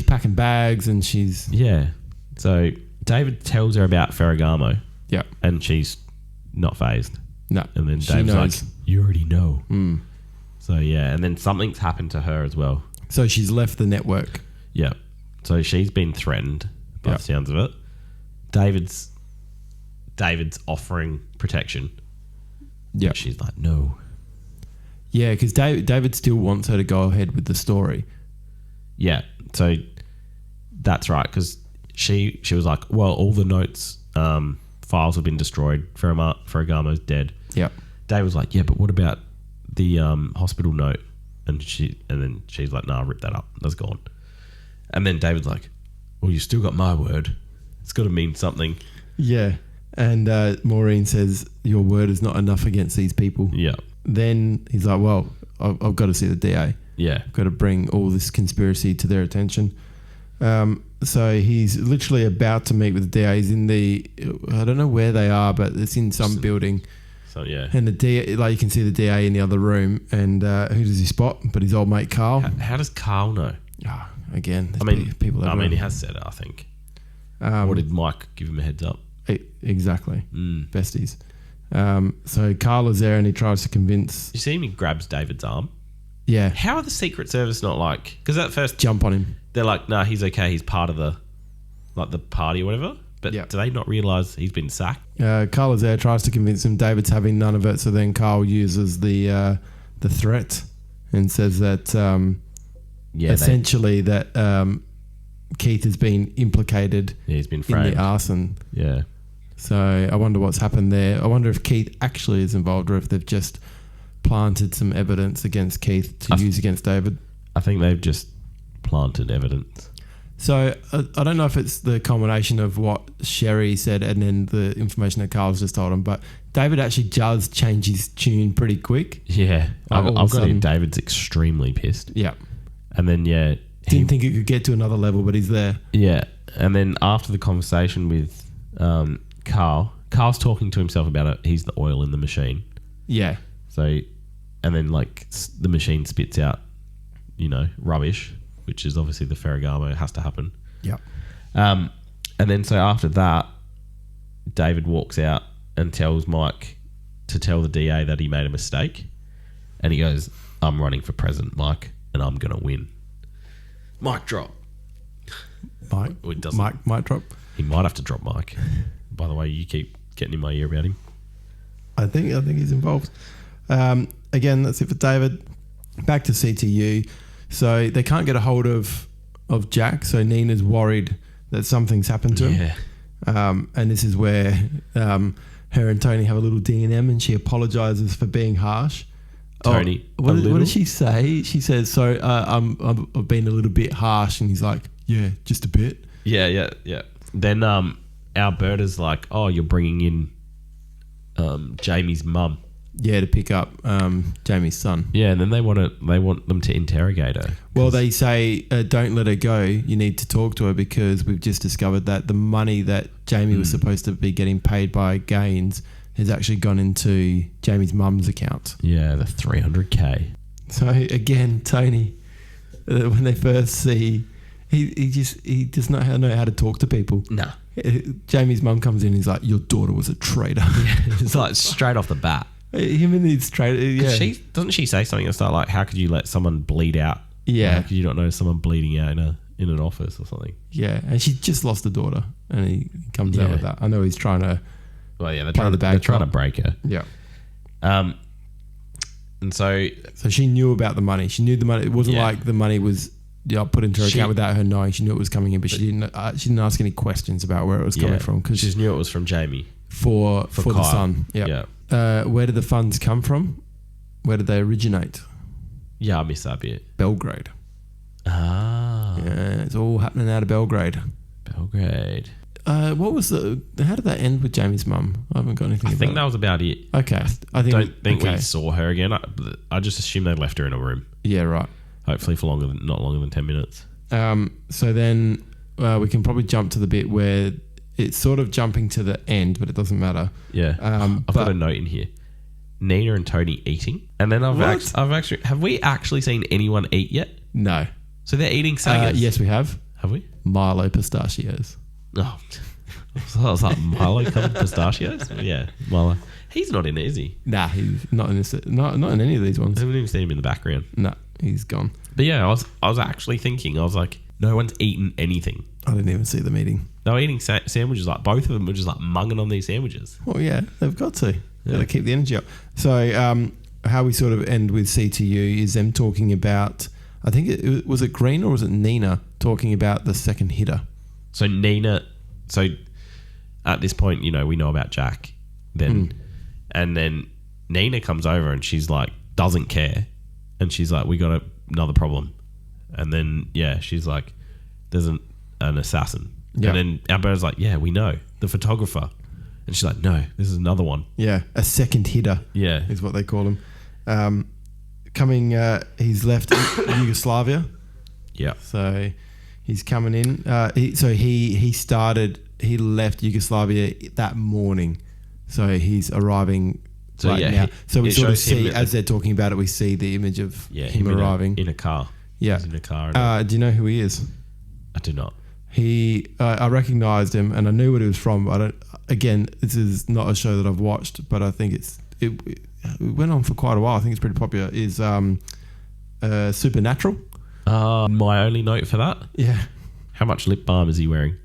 packing bags and she's... Yeah. So David tells her about Ferragamo. Yeah. And she's not phased. No. And then Dave's like, you already know. So yeah, and then something's happened to her as well. So she's left the network. Yeah. So she's been threatened by the sounds of it. David's offering protection. Yeah. She's like, no. Yeah, because David still wants her to go ahead with the story. Yeah. So that's right, because she was like, well, all the notes, files have been destroyed. Ferragamo's dead. Yeah. Dave was like, yeah, but what about the hospital note? And then she's like, nah, rip that up. That's gone. And then David's like, well, you still got my word. It's got to mean something. Yeah. And Maureen says, your word is not enough against these people. Yeah. Then he's like, well, I've got to see the DA. Yeah. I've got to bring all this conspiracy to their attention. So he's literally about to meet with the DA. He's in I don't know where they are, but it's in some building. So, yeah. And the DA, like you can see the DA in the other room. And who does he spot? But his old mate, Carl. How does Carl know? Again, people. He has said it, I think. Or did Mike give him a heads up? Exactly. Besties. So Carl is there and he tries to convince... You see him, he grabs David's arm. Yeah. How are the Secret Service not like... Because at first... Jump on him. They're like, nah, he's okay. He's part of the party or whatever. But do they not realise he's been sacked? Carl is there, tries to convince him David's having none of it. So then Carl uses the threat and says that essentially that Keith has been implicated he's been in the arson. Yeah. So I wonder what's happened there. I wonder if Keith actually is involved or if they've just planted some evidence against Keith to use against David. I think they've just planted evidence. So I don't know if it's the combination of what Sherry said and then the information that Carl's just told him, but David actually does change his tune pretty quick. Yeah. I've got it. David's extremely pissed. Yeah. And then, didn't think it could get to another level, but he's there. Yeah. And then after the conversation with Carl's talking to himself about it. He's the oil in the machine. Yeah. So, and then the machine spits out, rubbish, which is obviously the Ferragamo. It has to happen. Yeah. And then so after that, David walks out and tells Mike to tell the DA that he made a mistake. And he goes, I'm running for president, Mike, and I'm going to win. Mic drop. Mic drop. He might have to drop Mike. By the way, you keep getting in my ear about him. I think he's involved. Again, that's it for David. Back to CTU. So they can't get a hold of Jack. So Nina's worried that something's happened to him. And this is where her and Tony have a little D&M, and she apologizes for being harsh. Tony, what does she say? She says, "So I've been a little bit harsh," and he's like, "Yeah, just a bit." Yeah. Then Alberta's like, "Oh, you're bringing in Jamie's mum." Yeah, to pick up Jamie's son. Yeah, and then they want them to interrogate her. Well, they say, "Don't let her go. You need to talk to her because we've just discovered that the money that Jamie was supposed to be getting paid by Gaines has actually gone into Jamie's mum's account." Yeah, the $300K. So again, Tony, when they first see, he does not know how to talk to people. Nah. Jamie's mum comes in. He's like, "Your daughter was a traitor." It's like straight off the bat. Him and his traitor. Yeah. Doesn't she say something that's like, "How could you let someone bleed out? Yeah. How could you not know someone bleeding out in an office or something?" Yeah, and she just lost a daughter, and he comes out with that. I know he's trying to. Well, yeah, they're trying to break her. Yeah. And so she knew about the money. She knew the money. It wasn't like the money was put into her account without her knowing. She knew it was coming in, but she didn't ask any questions about where it was coming from because she just knew it was from Jamie for the son. Yeah. Where did the funds come from? Where did they originate? Yeah, I missed that bit. Belgrade. Ah. Yeah, it's all happening out of Belgrade. Belgrade. How did that end with Jamie's mum? I haven't got anything. I think that was about it. Okay. Don't think we saw her again. I just assume they left her in a room. Yeah, right. Hopefully for not longer than 10 minutes. So then we can probably jump to the bit where it's sort of jumping to the end, but it doesn't matter. Yeah. I've got a note in here. Nina and Tony eating. And then I've actually have we actually seen anyone eat yet? No. So they're eating sagas? Yes, we have. Have we? Milo pistachios. Oh. I was like, Milo covered pistachios? Yeah, Milo. He's not in it, is he? Nah, he's not in this. Not in any of these ones. I haven't even seen him in the background. No, he's gone. But yeah, I was actually thinking, I was like, no one's eaten anything. I didn't even see them eating. They were eating sandwiches, like both of them were just like mugging on these sandwiches. Well, yeah, they've got to. Got to keep the energy up. So how we sort of end with CTU is them talking about, I think was it Green or was it Nina talking about the second hitter? So at this point, we know about Jack then. And then Nina comes over and she's like, doesn't care. And she's like, we got another problem. And then, she's like, there's an assassin. Yep. And then Alberta's like, yeah, we know. The photographer. And she's like, no, this is another one. Yeah, a second hitter. Yeah. Is what they call him. He's left Yugoslavia. Yeah. So he's coming in. He left Yugoslavia that morning. So he's arriving now. So we sort of see, as they're talking about it, we see the image of him arriving. In a car. Yeah. He's in a car. Do you know who he is? I do not. I recognised him and I knew what he was from. Again, this is not a show that I've watched, but I think it went on for quite a while. I think it's pretty popular. Is Supernatural? My only note for that. Yeah. How much lip balm is he wearing?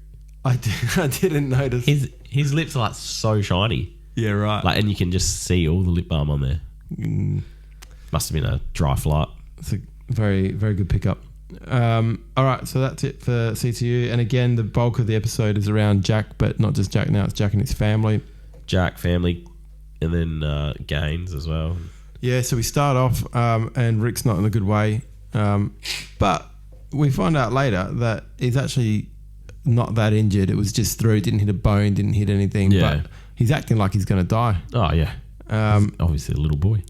I didn't notice. His lips are like so shiny. Yeah, right. And you can just see all the lip balm on there. Must have been a dry flight. It's a very, very good pickup. All right, so that's it for CTU. And again, the bulk of the episode is around Jack, but not just Jack now. It's Jack and his family. Jack, family, and then Gaines as well. Yeah, so we start off and Rick's not in a good way. But we find out later that he's actually not that injured. It was just didn't hit a bone, didn't hit anything. Yeah. But he's acting like he's going to die. Oh, yeah. He's obviously a little boy.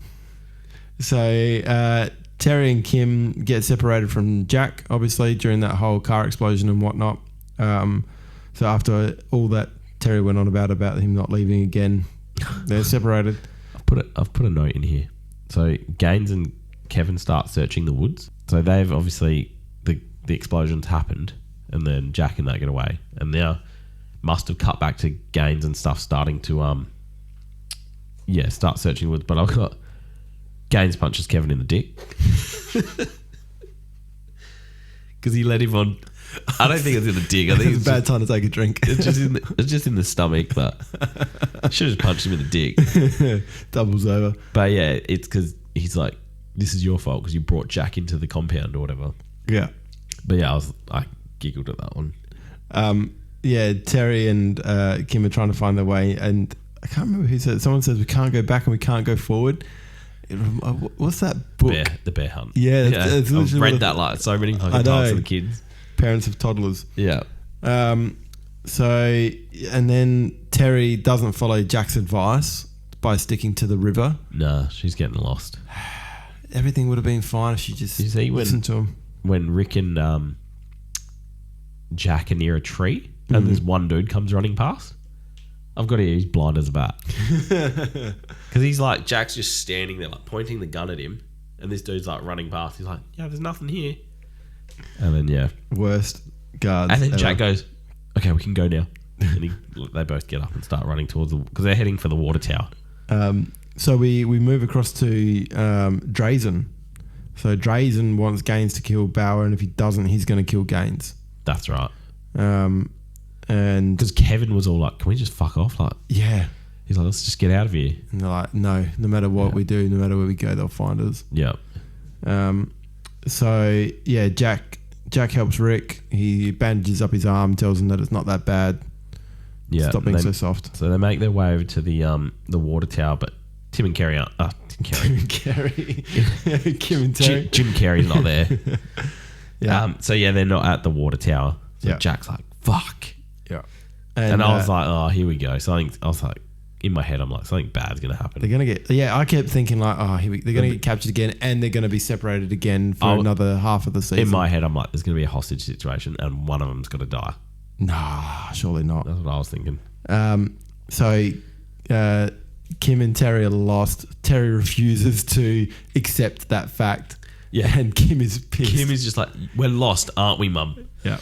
So Terry and Kim get separated from Jack, obviously, during that whole car explosion and whatnot. So after all that Terry went on about him not leaving again, they're separated. I've put a note in here. So Gaines and Kevin start searching the woods. So they've obviously the explosions happened, and then Jack and that get away, and now must have cut back to Gaines and stuff starting to start searching the woods. But I've got Gaines punches Kevin in the dick because he let him on. I don't think it's in the dick. I think it's a bad time to take a drink. It's just in the stomach, but I should have punched him in the dick. Doubles over. But yeah, it's because he's like, this is your fault because you brought Jack into the compound or whatever. Yeah. But yeah, I giggled at that one. Terry and Kim are trying to find their way, and I can't remember who said. Someone says we can't go back and we can't go forward. What's that book? The Bear Hunt. Yeah, it's I've read that like so many fucking times for the kids. Parents of toddlers. Yeah. So and then Terry doesn't follow Jack's advice by sticking to the river. Nah, she's getting lost. Everything would have been fine if she just listened to him. When Rick and Jack are near a tree and there's one dude comes running past, I've got to hear he's blind as a bat. Because he's like, Jack's just standing there like pointing the gun at him, and this dude's like running past. He's like, yeah, there's nothing here. And then worst guards. And then Jack goes, okay, we can go now. And they both get up and start running towards because they're heading for the water tower. So we move across to Drazen. So Drazen wants Gaines to kill Bauer, and if he doesn't, he's going to kill Gaines. That's right. And because Kevin was all like, can we just fuck off? Like, yeah. He's like, let's just get out of here. And they're like, no matter what we do, no matter where we go, they'll find us. Yeah. So yeah, Jack Jack helps Rick. He bandages up his arm, tells him that it's not that bad. Yeah, Stop being so soft. So they make their way over to the water tower, but Tim and Kerry aren't. Tim and Kerry. Kim and Terry. Jim Carrey's not there. Yeah. So yeah, they're not at the water tower. So Yeah. Jack's like, fuck. Yeah. And I was like, oh, here we go. I was like, in my head, I'm like, something bad's going to happen. they're going to get... Yeah, I kept thinking like, they're going to get captured again and they're going to be separated again for another half of the season. In my head, I'm like, there's going to be a hostage situation and one of them's going to die. Nah, surely not. That's what I was thinking. So Kim and Terry are lost. Terry refuses to accept that fact. Yeah. And Kim is pissed. Kim is just like, we're lost, aren't we, Mum? Yeah.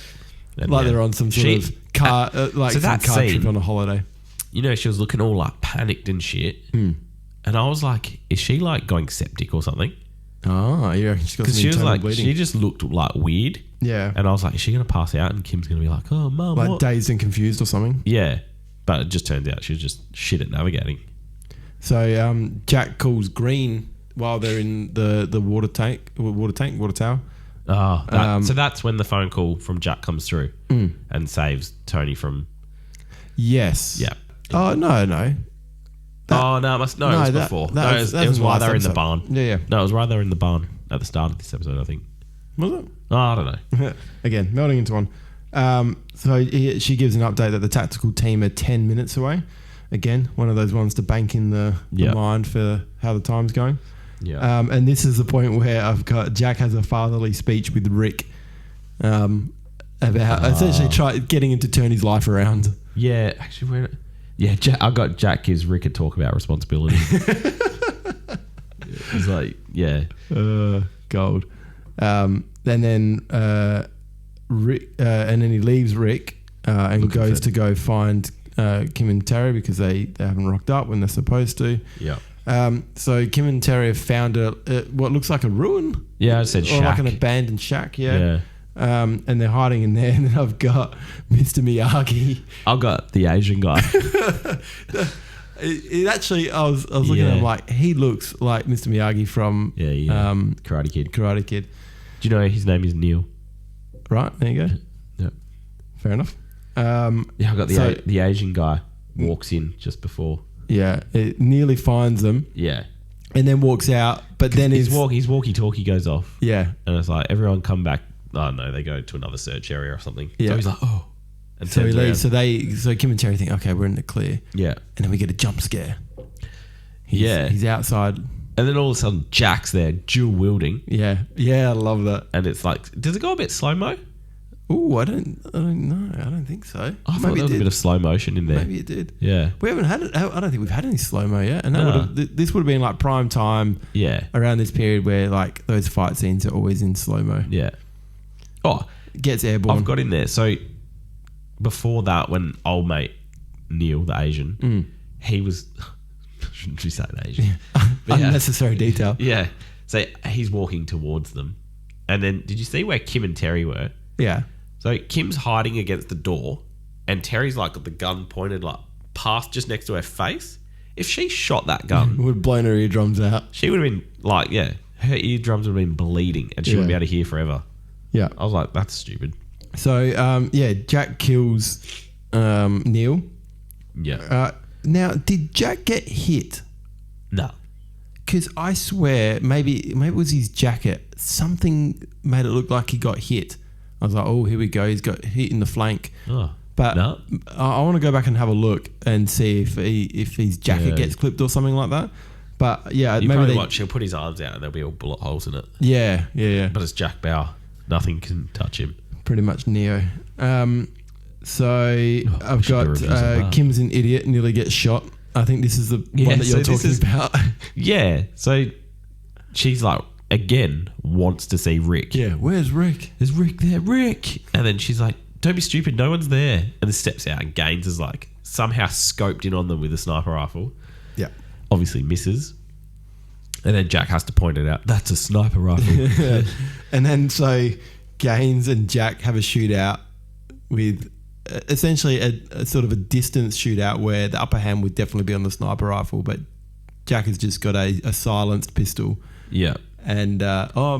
And Like yeah. they're on some sort of car, like so some that car scene- trip on a holiday. You know, she was looking all like panicked and shit. And I was like, is she like going septic or something? Oh, you reckon she's got Because some she was internal like, bleeding? she just looked like weird. Yeah. And I was like, is she going to pass out? And Kim's going to be like, oh, Mum, Like what? dazed and confused or something. Yeah. But it just turns out she was just shit at navigating. So Jack calls Green while they're in the water tower. Oh, so that's when the phone call from Jack comes through and saves Tony from. Yes. Yeah. Oh no. No, it was before. It was while they were in the barn. Yeah. No, it was while they were in the barn at the start of this episode, I think. Was it? Oh, I don't know. Again, melding into one. So she gives an update that the tactical team are 10 minutes away. Again, one of those ones to bank in the mind for how the time's going. Yeah. And this is the point where I've got Jack has a fatherly speech with Rick about essentially getting him to turn his life around. Yeah, actually, I got Jack gives Rick a talk about responsibility. He's like, yeah. Gold. And then Rick, and then he leaves Rick and goes to go find Kim and Terry because they haven't rocked up when they're supposed to. Yeah. So Kim and Terry have found what looks like a ruin. Yeah, I said shack. Or like an abandoned shack, Yeah. And they're hiding in there. And then I've got Mr. Miyagi. I've got the Asian guy. It actually, I was looking at him like, he looks like Mr. Miyagi from Karate Kid. Karate Kid. Do you know his name is Neil? Right, there you go. Yep. Fair enough. Yeah, I got the Asian guy walks in just before. Yeah, it nearly finds them. Yeah. And then walks out, but then his walkie-talkie goes off. Yeah. And it's like, everyone come back. Oh, no, they go to another search area or something. Yeah. So he's like, oh. And so he turns leaves. around. So Kim and Terry think, okay, we're in the clear. Yeah. And then we get a jump scare. He's outside. And then all of a sudden, Jack's there, dual wielding. Yeah. Yeah, I love that. And it's like, does it go a bit slow-mo? Oh, I don't know. I don't think so. I thought there was a bit of slow motion in there. Maybe it did. Yeah. We haven't had it. I don't think we've had any slow-mo yet. And this would have been like prime time. Yeah. Around this period where like those fight scenes are always in slow-mo. Yeah. Oh, gets airborne. I've got in there. So before that, when old mate Neil, the Asian, he was. Shouldn't we say an Asian? Unnecessary detail. Yeah. So he's walking towards them, and then did you see where Kim and Terry were? Yeah. So Kim's hiding against the door, and Terry's like got the gun pointed like past just next to her face. If she shot that gun, would have blown her eardrums out. She would have been like, her eardrums would have been bleeding, and she wouldn't be able to hear forever. Yeah. I was like, that's stupid. So, Jack kills Neil. Yeah. Now, did Jack get hit? No. Because I swear, maybe it was his jacket. Something made it look like he got hit. I was like, oh, here we go. He's got hit in the flank. Oh. But no. I want to go back and have a look and see if his jacket gets clipped or something like that. But yeah, maybe watch. He'll put his arms out and there'll be all bullet holes in it. Yeah. But it's Jack Bauer. Nothing can touch him. Pretty much Neo. I've got Kim's an idiot, nearly gets shot. I think this is the one that you're talking about. Yeah. So she's like, again, wants to see Rick. Yeah. Where's Rick? Is Rick there? Rick. And then she's like, don't be stupid. No one's there. And then steps out and Gaines is like somehow scoped in on them with a sniper rifle. Yeah. Obviously misses. And then Jack has to point it out. That's a sniper rifle. And then so Gaines and Jack have a shootout with essentially a sort of a distance shootout where the upper hand would definitely be on the sniper rifle, but Jack has just got a silenced pistol. Yeah. And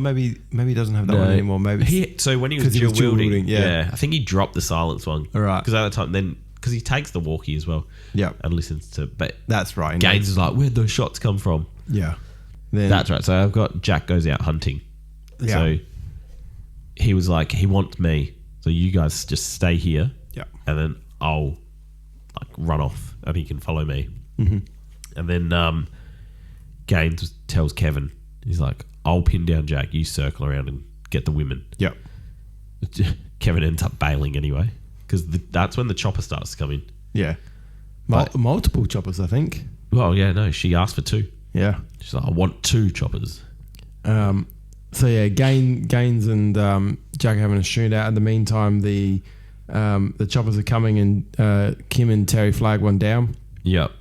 maybe he doesn't have that one anymore. Maybe So when he was 'cause he was dual dual wielding, wielding, yeah. I think he dropped the silence one. All right. Because at the time, then because he takes the walkie as well. Yeah. And listens to, but That's right. Gaines is like, where'd those shots come from? Yeah. Then, That's right. So I've got Jack goes out hunting. Yeah. So he was like, he wants me. So you guys just stay here. Yeah. And then I'll like run off and he can follow me. Mm-hmm. And then Gaines tells Kevin, he's like, I'll pin down Jack. You circle around and get the women. Yeah. Kevin ends up bailing anyway because that's when the chopper starts to come in. Yeah. But- Multiple choppers, I think. Well, yeah, no, she asked for 2. Yeah. She's like, I want 2 choppers. So yeah, Gaines and Jack are having a shootout. In the meantime, the choppers are coming, and Kim and Terry flag one down. Yep.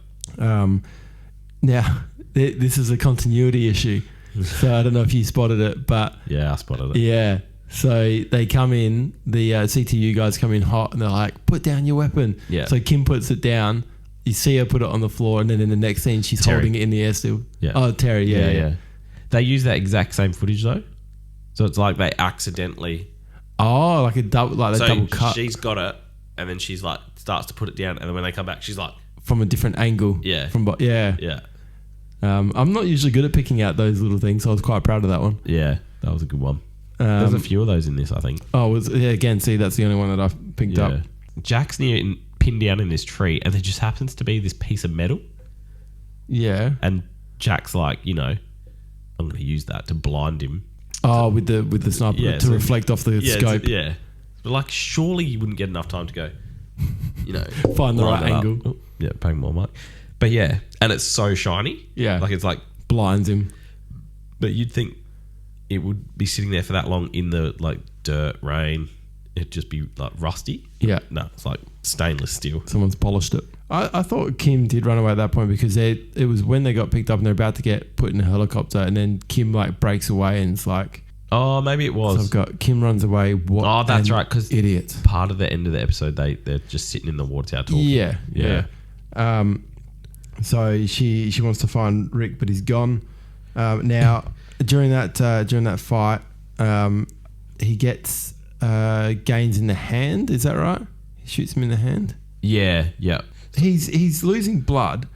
Now this is a continuity issue, so I don't know if you spotted it, but Yeah, I spotted it. yeah. So they come in, the CTU guys come in hot, and they're like, "Put down your weapon." Yeah. So Kim puts it down. You see her put it on the floor, and then in the next scene, she's Terry. holding it in the air still. Yeah. Oh, Terry. Yeah. They use that exact same footage though. So it's like they accidentally. Oh, like a double, like a double cut She's got it, and then she's like starts to put it down, and then when they come back, she's like, from a different angle. Yeah. Yeah. I'm not usually good at picking out those little things, so I was quite proud of that one. yeah, that was a good one. There's a few of those in this, I think. Again, see, that's the only one that I've picked up. Jack's pinned down in this tree, and there just happens to be this piece of metal, Yeah. and Jack's like, I'm going to use that to blind him. Oh, with the sniper Yeah, to so- reflect off the scope. Yeah. But like, surely you wouldn't get enough time to go, Find the line right it up. angle. Oh, yeah, bang more mic. But yeah, and it's so shiny. Yeah. Like it's like, Blinds him. but you'd think it would be sitting there for that long in the like dirt, rain. It'd just be like rusty. Yeah. No, it's like stainless steel. Someone's polished it. I thought Kim did run away at that point because it was when they got picked up and they're about to get put in a helicopter, and then Kim like breaks away and it's like, Oh, maybe it was. so I've got Kim runs away. What? Oh, that's an right, 'cause idiot. part of the end of the episode, they're just sitting in the water tower talking. Yeah. So she wants to find Rick, but he's gone. Now during that fight, he gets Gaines in the hand. Is that right? He shoots him in the hand. Yeah. He's losing blood,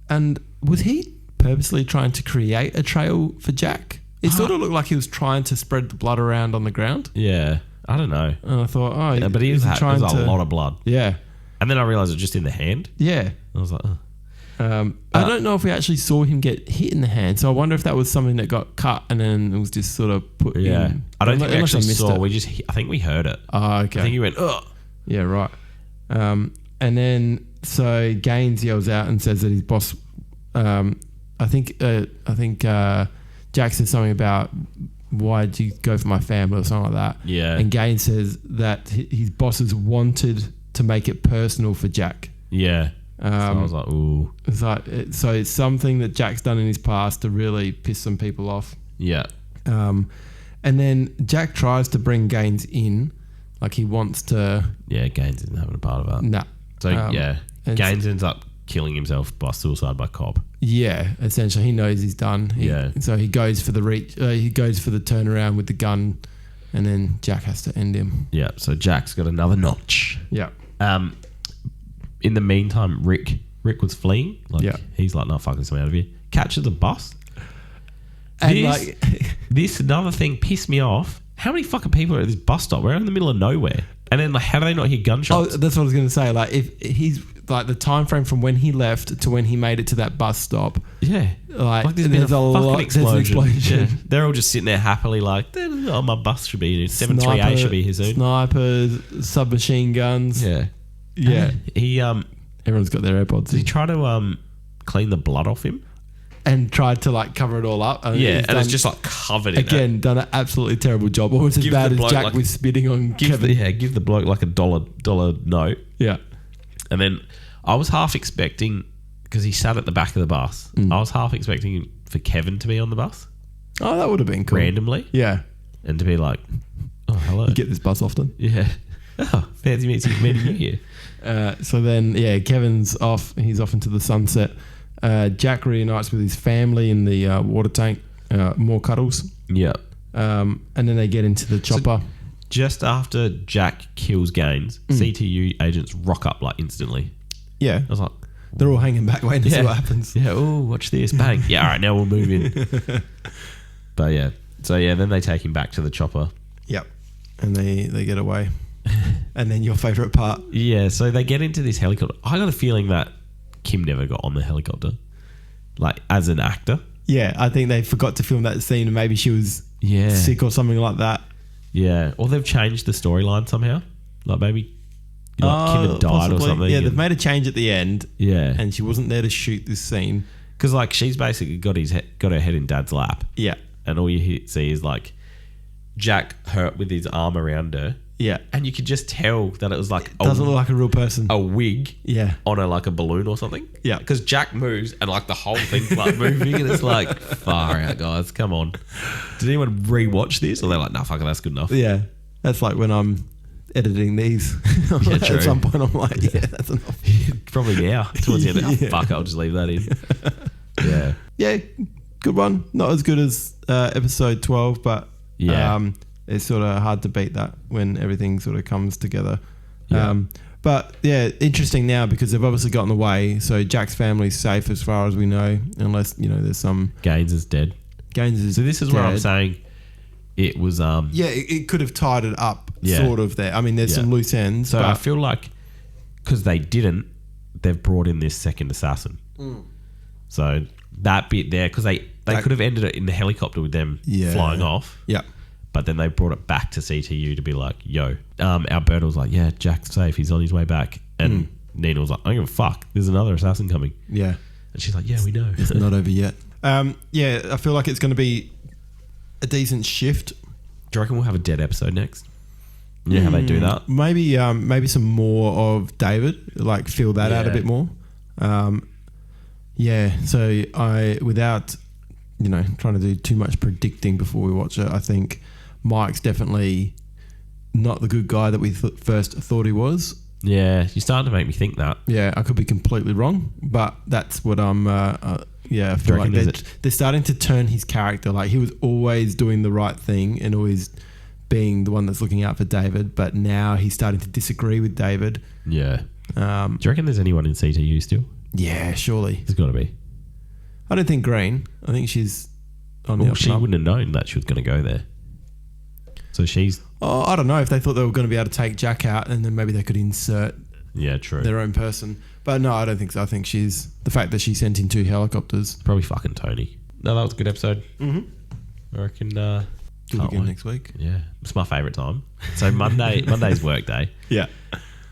and was he purposely trying to create a trail for Jack? It sort of looked like he was trying to spread the blood around on the ground. Yeah. I don't know. And I thought, Yeah, but there's a lot of blood. Yeah. And then I realised it was just in the hand. Yeah. I was like, oh. I don't know if we actually saw him get hit in the hand, so I wonder if that was something that got cut and then it was just sort of put Yeah. in. I don't think we Unless I actually missed saw. it. I think we heard it. Oh, okay. I think he went, ugh. Yeah, right. And then so Gaines yells out and says that his boss. I think Jack says something about why did you go for my family or something like that. Yeah. And Gaines says that his bosses wanted to make it personal for Jack. Yeah. So I was like, ooh. It's like so it's something that Jack's done in his past to really piss some people off. Yeah. And then Jack tries to bring Gaines in, like he wants to. Yeah, Gaines isn't having a part of that. Nah. So, yeah. and Gaines ends up killing himself by suicide by cop. Yeah, essentially, he knows he's done. Yeah. So he goes for the reach. He goes for the turnaround with the gun, and then Jack has to end him. Yeah. So Jack's got another notch. Yeah. In the meantime, Rick was fleeing. Like, Yeah. he's like, no, fuck this, I'm out of here. Catches a bus. And This another thing pissed me off. How many fucking people are at this bus stop? We're in the middle of nowhere. And then, like, how do they not hear oh, gunshots? that's what I was going to say. Like, if he's like the time frame from when he left to when he made it to that bus stop. Yeah. Like there's a lot. fucking There's an explosion. Yeah. They're all just sitting there happily like, oh, my bus should be here. 738 should be here soon. Snipers, submachine guns. Yeah. Yeah. He Everyone's got their AirPods. did he try to clean the blood off him? And tried to like cover it all up. And Yeah, he's and it's done- just like covered in again done an absolutely terrible job. Almost as Give bad the as bloke, Jack like- was spitting on Give Kevin. the bloke like $1 note. Yeah. And then I was half expecting, because he sat at the back of the bus, I was half expecting for Kevin to be on the bus Oh, that would have been cool. randomly Yeah. and to be like, oh, hello. You get this bus often. Yeah. Oh, fancy meeting you here. So then, yeah, Kevin's off. He's off into the sunset. Jack reunites with his family in the water tank. more cuddles. Yeah. And then they get into the chopper. Just after Jack kills Gaines, CTU agents rock up like instantly. Yeah. I was like, they're all hanging back waiting to see what happens. Yeah, oh, watch this. Bang. Yeah, all right, now we'll move in. But yeah. So yeah, then they take him back to the chopper. Yep. And they get away. And then your favourite part. Yeah, so they get into this helicopter. I got a feeling that Kim never got on the helicopter. Like, as an actor. Yeah, I think they forgot to film that scene and maybe she was sick or something like that. Yeah. Or they've changed the storyline somehow. Like maybe Kim had died possibly. or something. Yeah, they've made a change at the end. Yeah. And she wasn't there to shoot this scene. Because like she's basically got her head in Dad's lap. Yeah. And all you see is like Jack hurt with his arm around her. Yeah. And you could just tell that it was like doesn't look like a real person. A wig on like a balloon or something. Yeah. Because Jack moves and like the whole thing's like moving and it's like, far out, guys. Come on. Did anyone rewatch this? Or they're like, nah, fuck it, that's good enough. Yeah. That's like when I'm editing these. Yeah, true. At some point I'm like, yeah, that's enough. Probably now. Towards the end, fuck it, I'll just leave that in. Yeah. Yeah, good one. Not as good as episode 12, but it's sort of hard to beat that when everything sort of comes together. Yeah. But yeah, interesting now because they've obviously gotten away. So Jack's family's safe as far as we know, unless, there's some... Gaines is dead. So this is where I'm saying it was... yeah, it could have tied it up sort of there. I mean, there's some loose ends. So but I feel like because they didn't, they've brought in this second assassin. So that bit there, because they could have ended it in the helicopter with them flying off. Yeah. But then they brought it back to CTU to be like, yo. Alberta was like, yeah, Jack's safe. He's on his way back. And Nina was like, I don't give a fuck. There's another assassin coming. Yeah. And she's like, yeah, we know. It's not over yet. Yeah, I feel like it's going to be a decent shift. Do you reckon we'll have a dead episode next? You know how they do that? Maybe some more of David, like fill that out a bit more. So without trying to do too much predicting before we watch it, I think Mike's definitely not the good guy that we first thought he was. Yeah, you're starting to make me think that. Yeah, I could be completely wrong, but that's what I'm... I feel like they're starting to turn his character. Like, he was always doing the right thing and always being the one that's looking out for David, but now he's starting to disagree with David. Yeah. Do you reckon there's anyone in CTU still? Yeah, surely. There's got to be. I don't think Green. I think she's on the up she and up. wouldn't have known that she was going to go there. So she's... Oh, I don't know if they thought they were going to be able to take Jack out and then maybe they could insert their own person. But no, I don't think so. I think she's... The fact that she sent in 2 helicopters. Probably fucking Tony. No, that was a good episode. Mm-hmm. I reckon... do it again next week. Yeah. It's my favourite time. So Monday's work day. Yeah.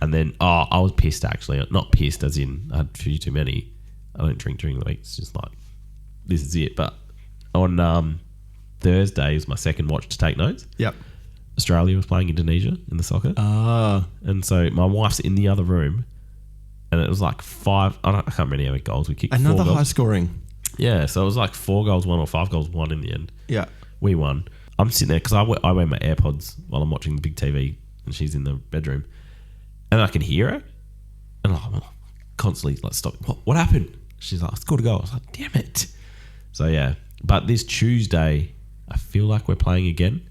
And then... I was pissed actually. Not pissed as in I had a few too many. I don't drink during the week. It's just like... This is it. But on Thursday is my second watch to take notes. Yep. Australia was playing Indonesia in the soccer. And so my wife's in the other room and it was like 5... I can't remember how many goals we kicked. Another 4 goals. high scoring. Yeah, so it was like 4 goals won or 5 goals won in the end. Yeah. We won. I'm sitting there because I wear my AirPods while I'm watching the big TV and she's in the bedroom and I can hear her and I'm constantly like, stop. What happened? She's like, I scored a goal. I was like, damn it. So yeah, but this Tuesday I feel like we're playing again.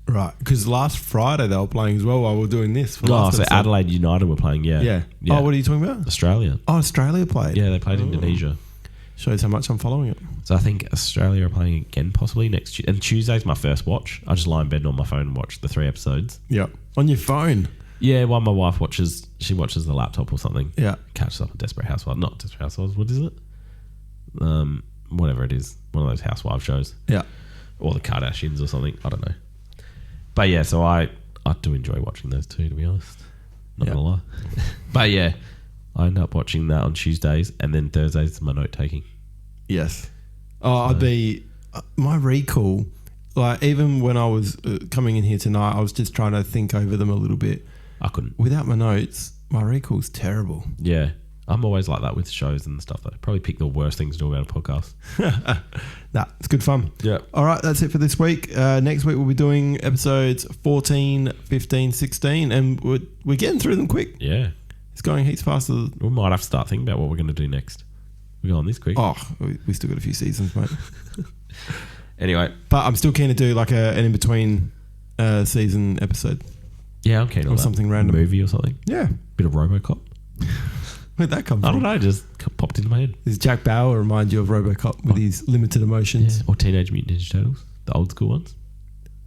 Right, because last Friday they were playing as well while we were doing this. So Adelaide United were playing, yeah. Oh, what are you talking about? Australia. Oh, Australia played. Yeah, they played Indonesia. Shows how much I'm following it. So I think Australia are playing again possibly next Tuesday. And Tuesday's my first watch. I just lie in bed on my phone and watch the 3 episodes. Yeah. On your phone? Yeah, while my wife watches the laptop or something. Yeah. Catches up on Desperate Housewives. Not Desperate Housewives, what is it? Whatever it is. One of those housewife shows. Yeah. Or the Kardashians or something. I don't know. But yeah, so I do enjoy watching those two, to be honest. Not going to lie. But yeah, I end up watching that on Tuesdays and then Thursdays is my note taking. Yes. Oh, I'd be... my recall, like even when I was coming in here tonight, I was just trying to think over them a little bit. I couldn't. Without my notes, my recall's terrible. Yeah. I'm always like that with shows and stuff. I probably pick the worst things to do about a podcast. Nah, it's good fun. Yeah. All right, that's it for this week. Next week we'll be doing episodes 14, 15, 16, and we're getting through them quick. Yeah. It's going heaps faster. We might have to start thinking about what we're going to do next. We're going this quick. Oh, we still got a few seasons, mate. Anyway, But I'm still keen to do like an in between season episode. yeah, okay, Or something random. movie or something. Yeah. Bit of RoboCop. Where'd that come from? I don't know, just popped into my head. Does Jack Bauer remind you of RoboCop with his limited emotions? Yeah. Or Teenage Mutant Ninja Turtles, the old school ones.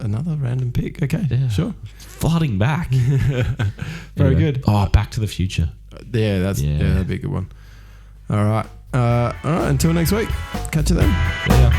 Another random pick. Okay, Yeah. sure. Flooding back. Very good. Oh, Back to the Future. Yeah, that'd be a good one. All right. Until next week. Catch you then. Yeah.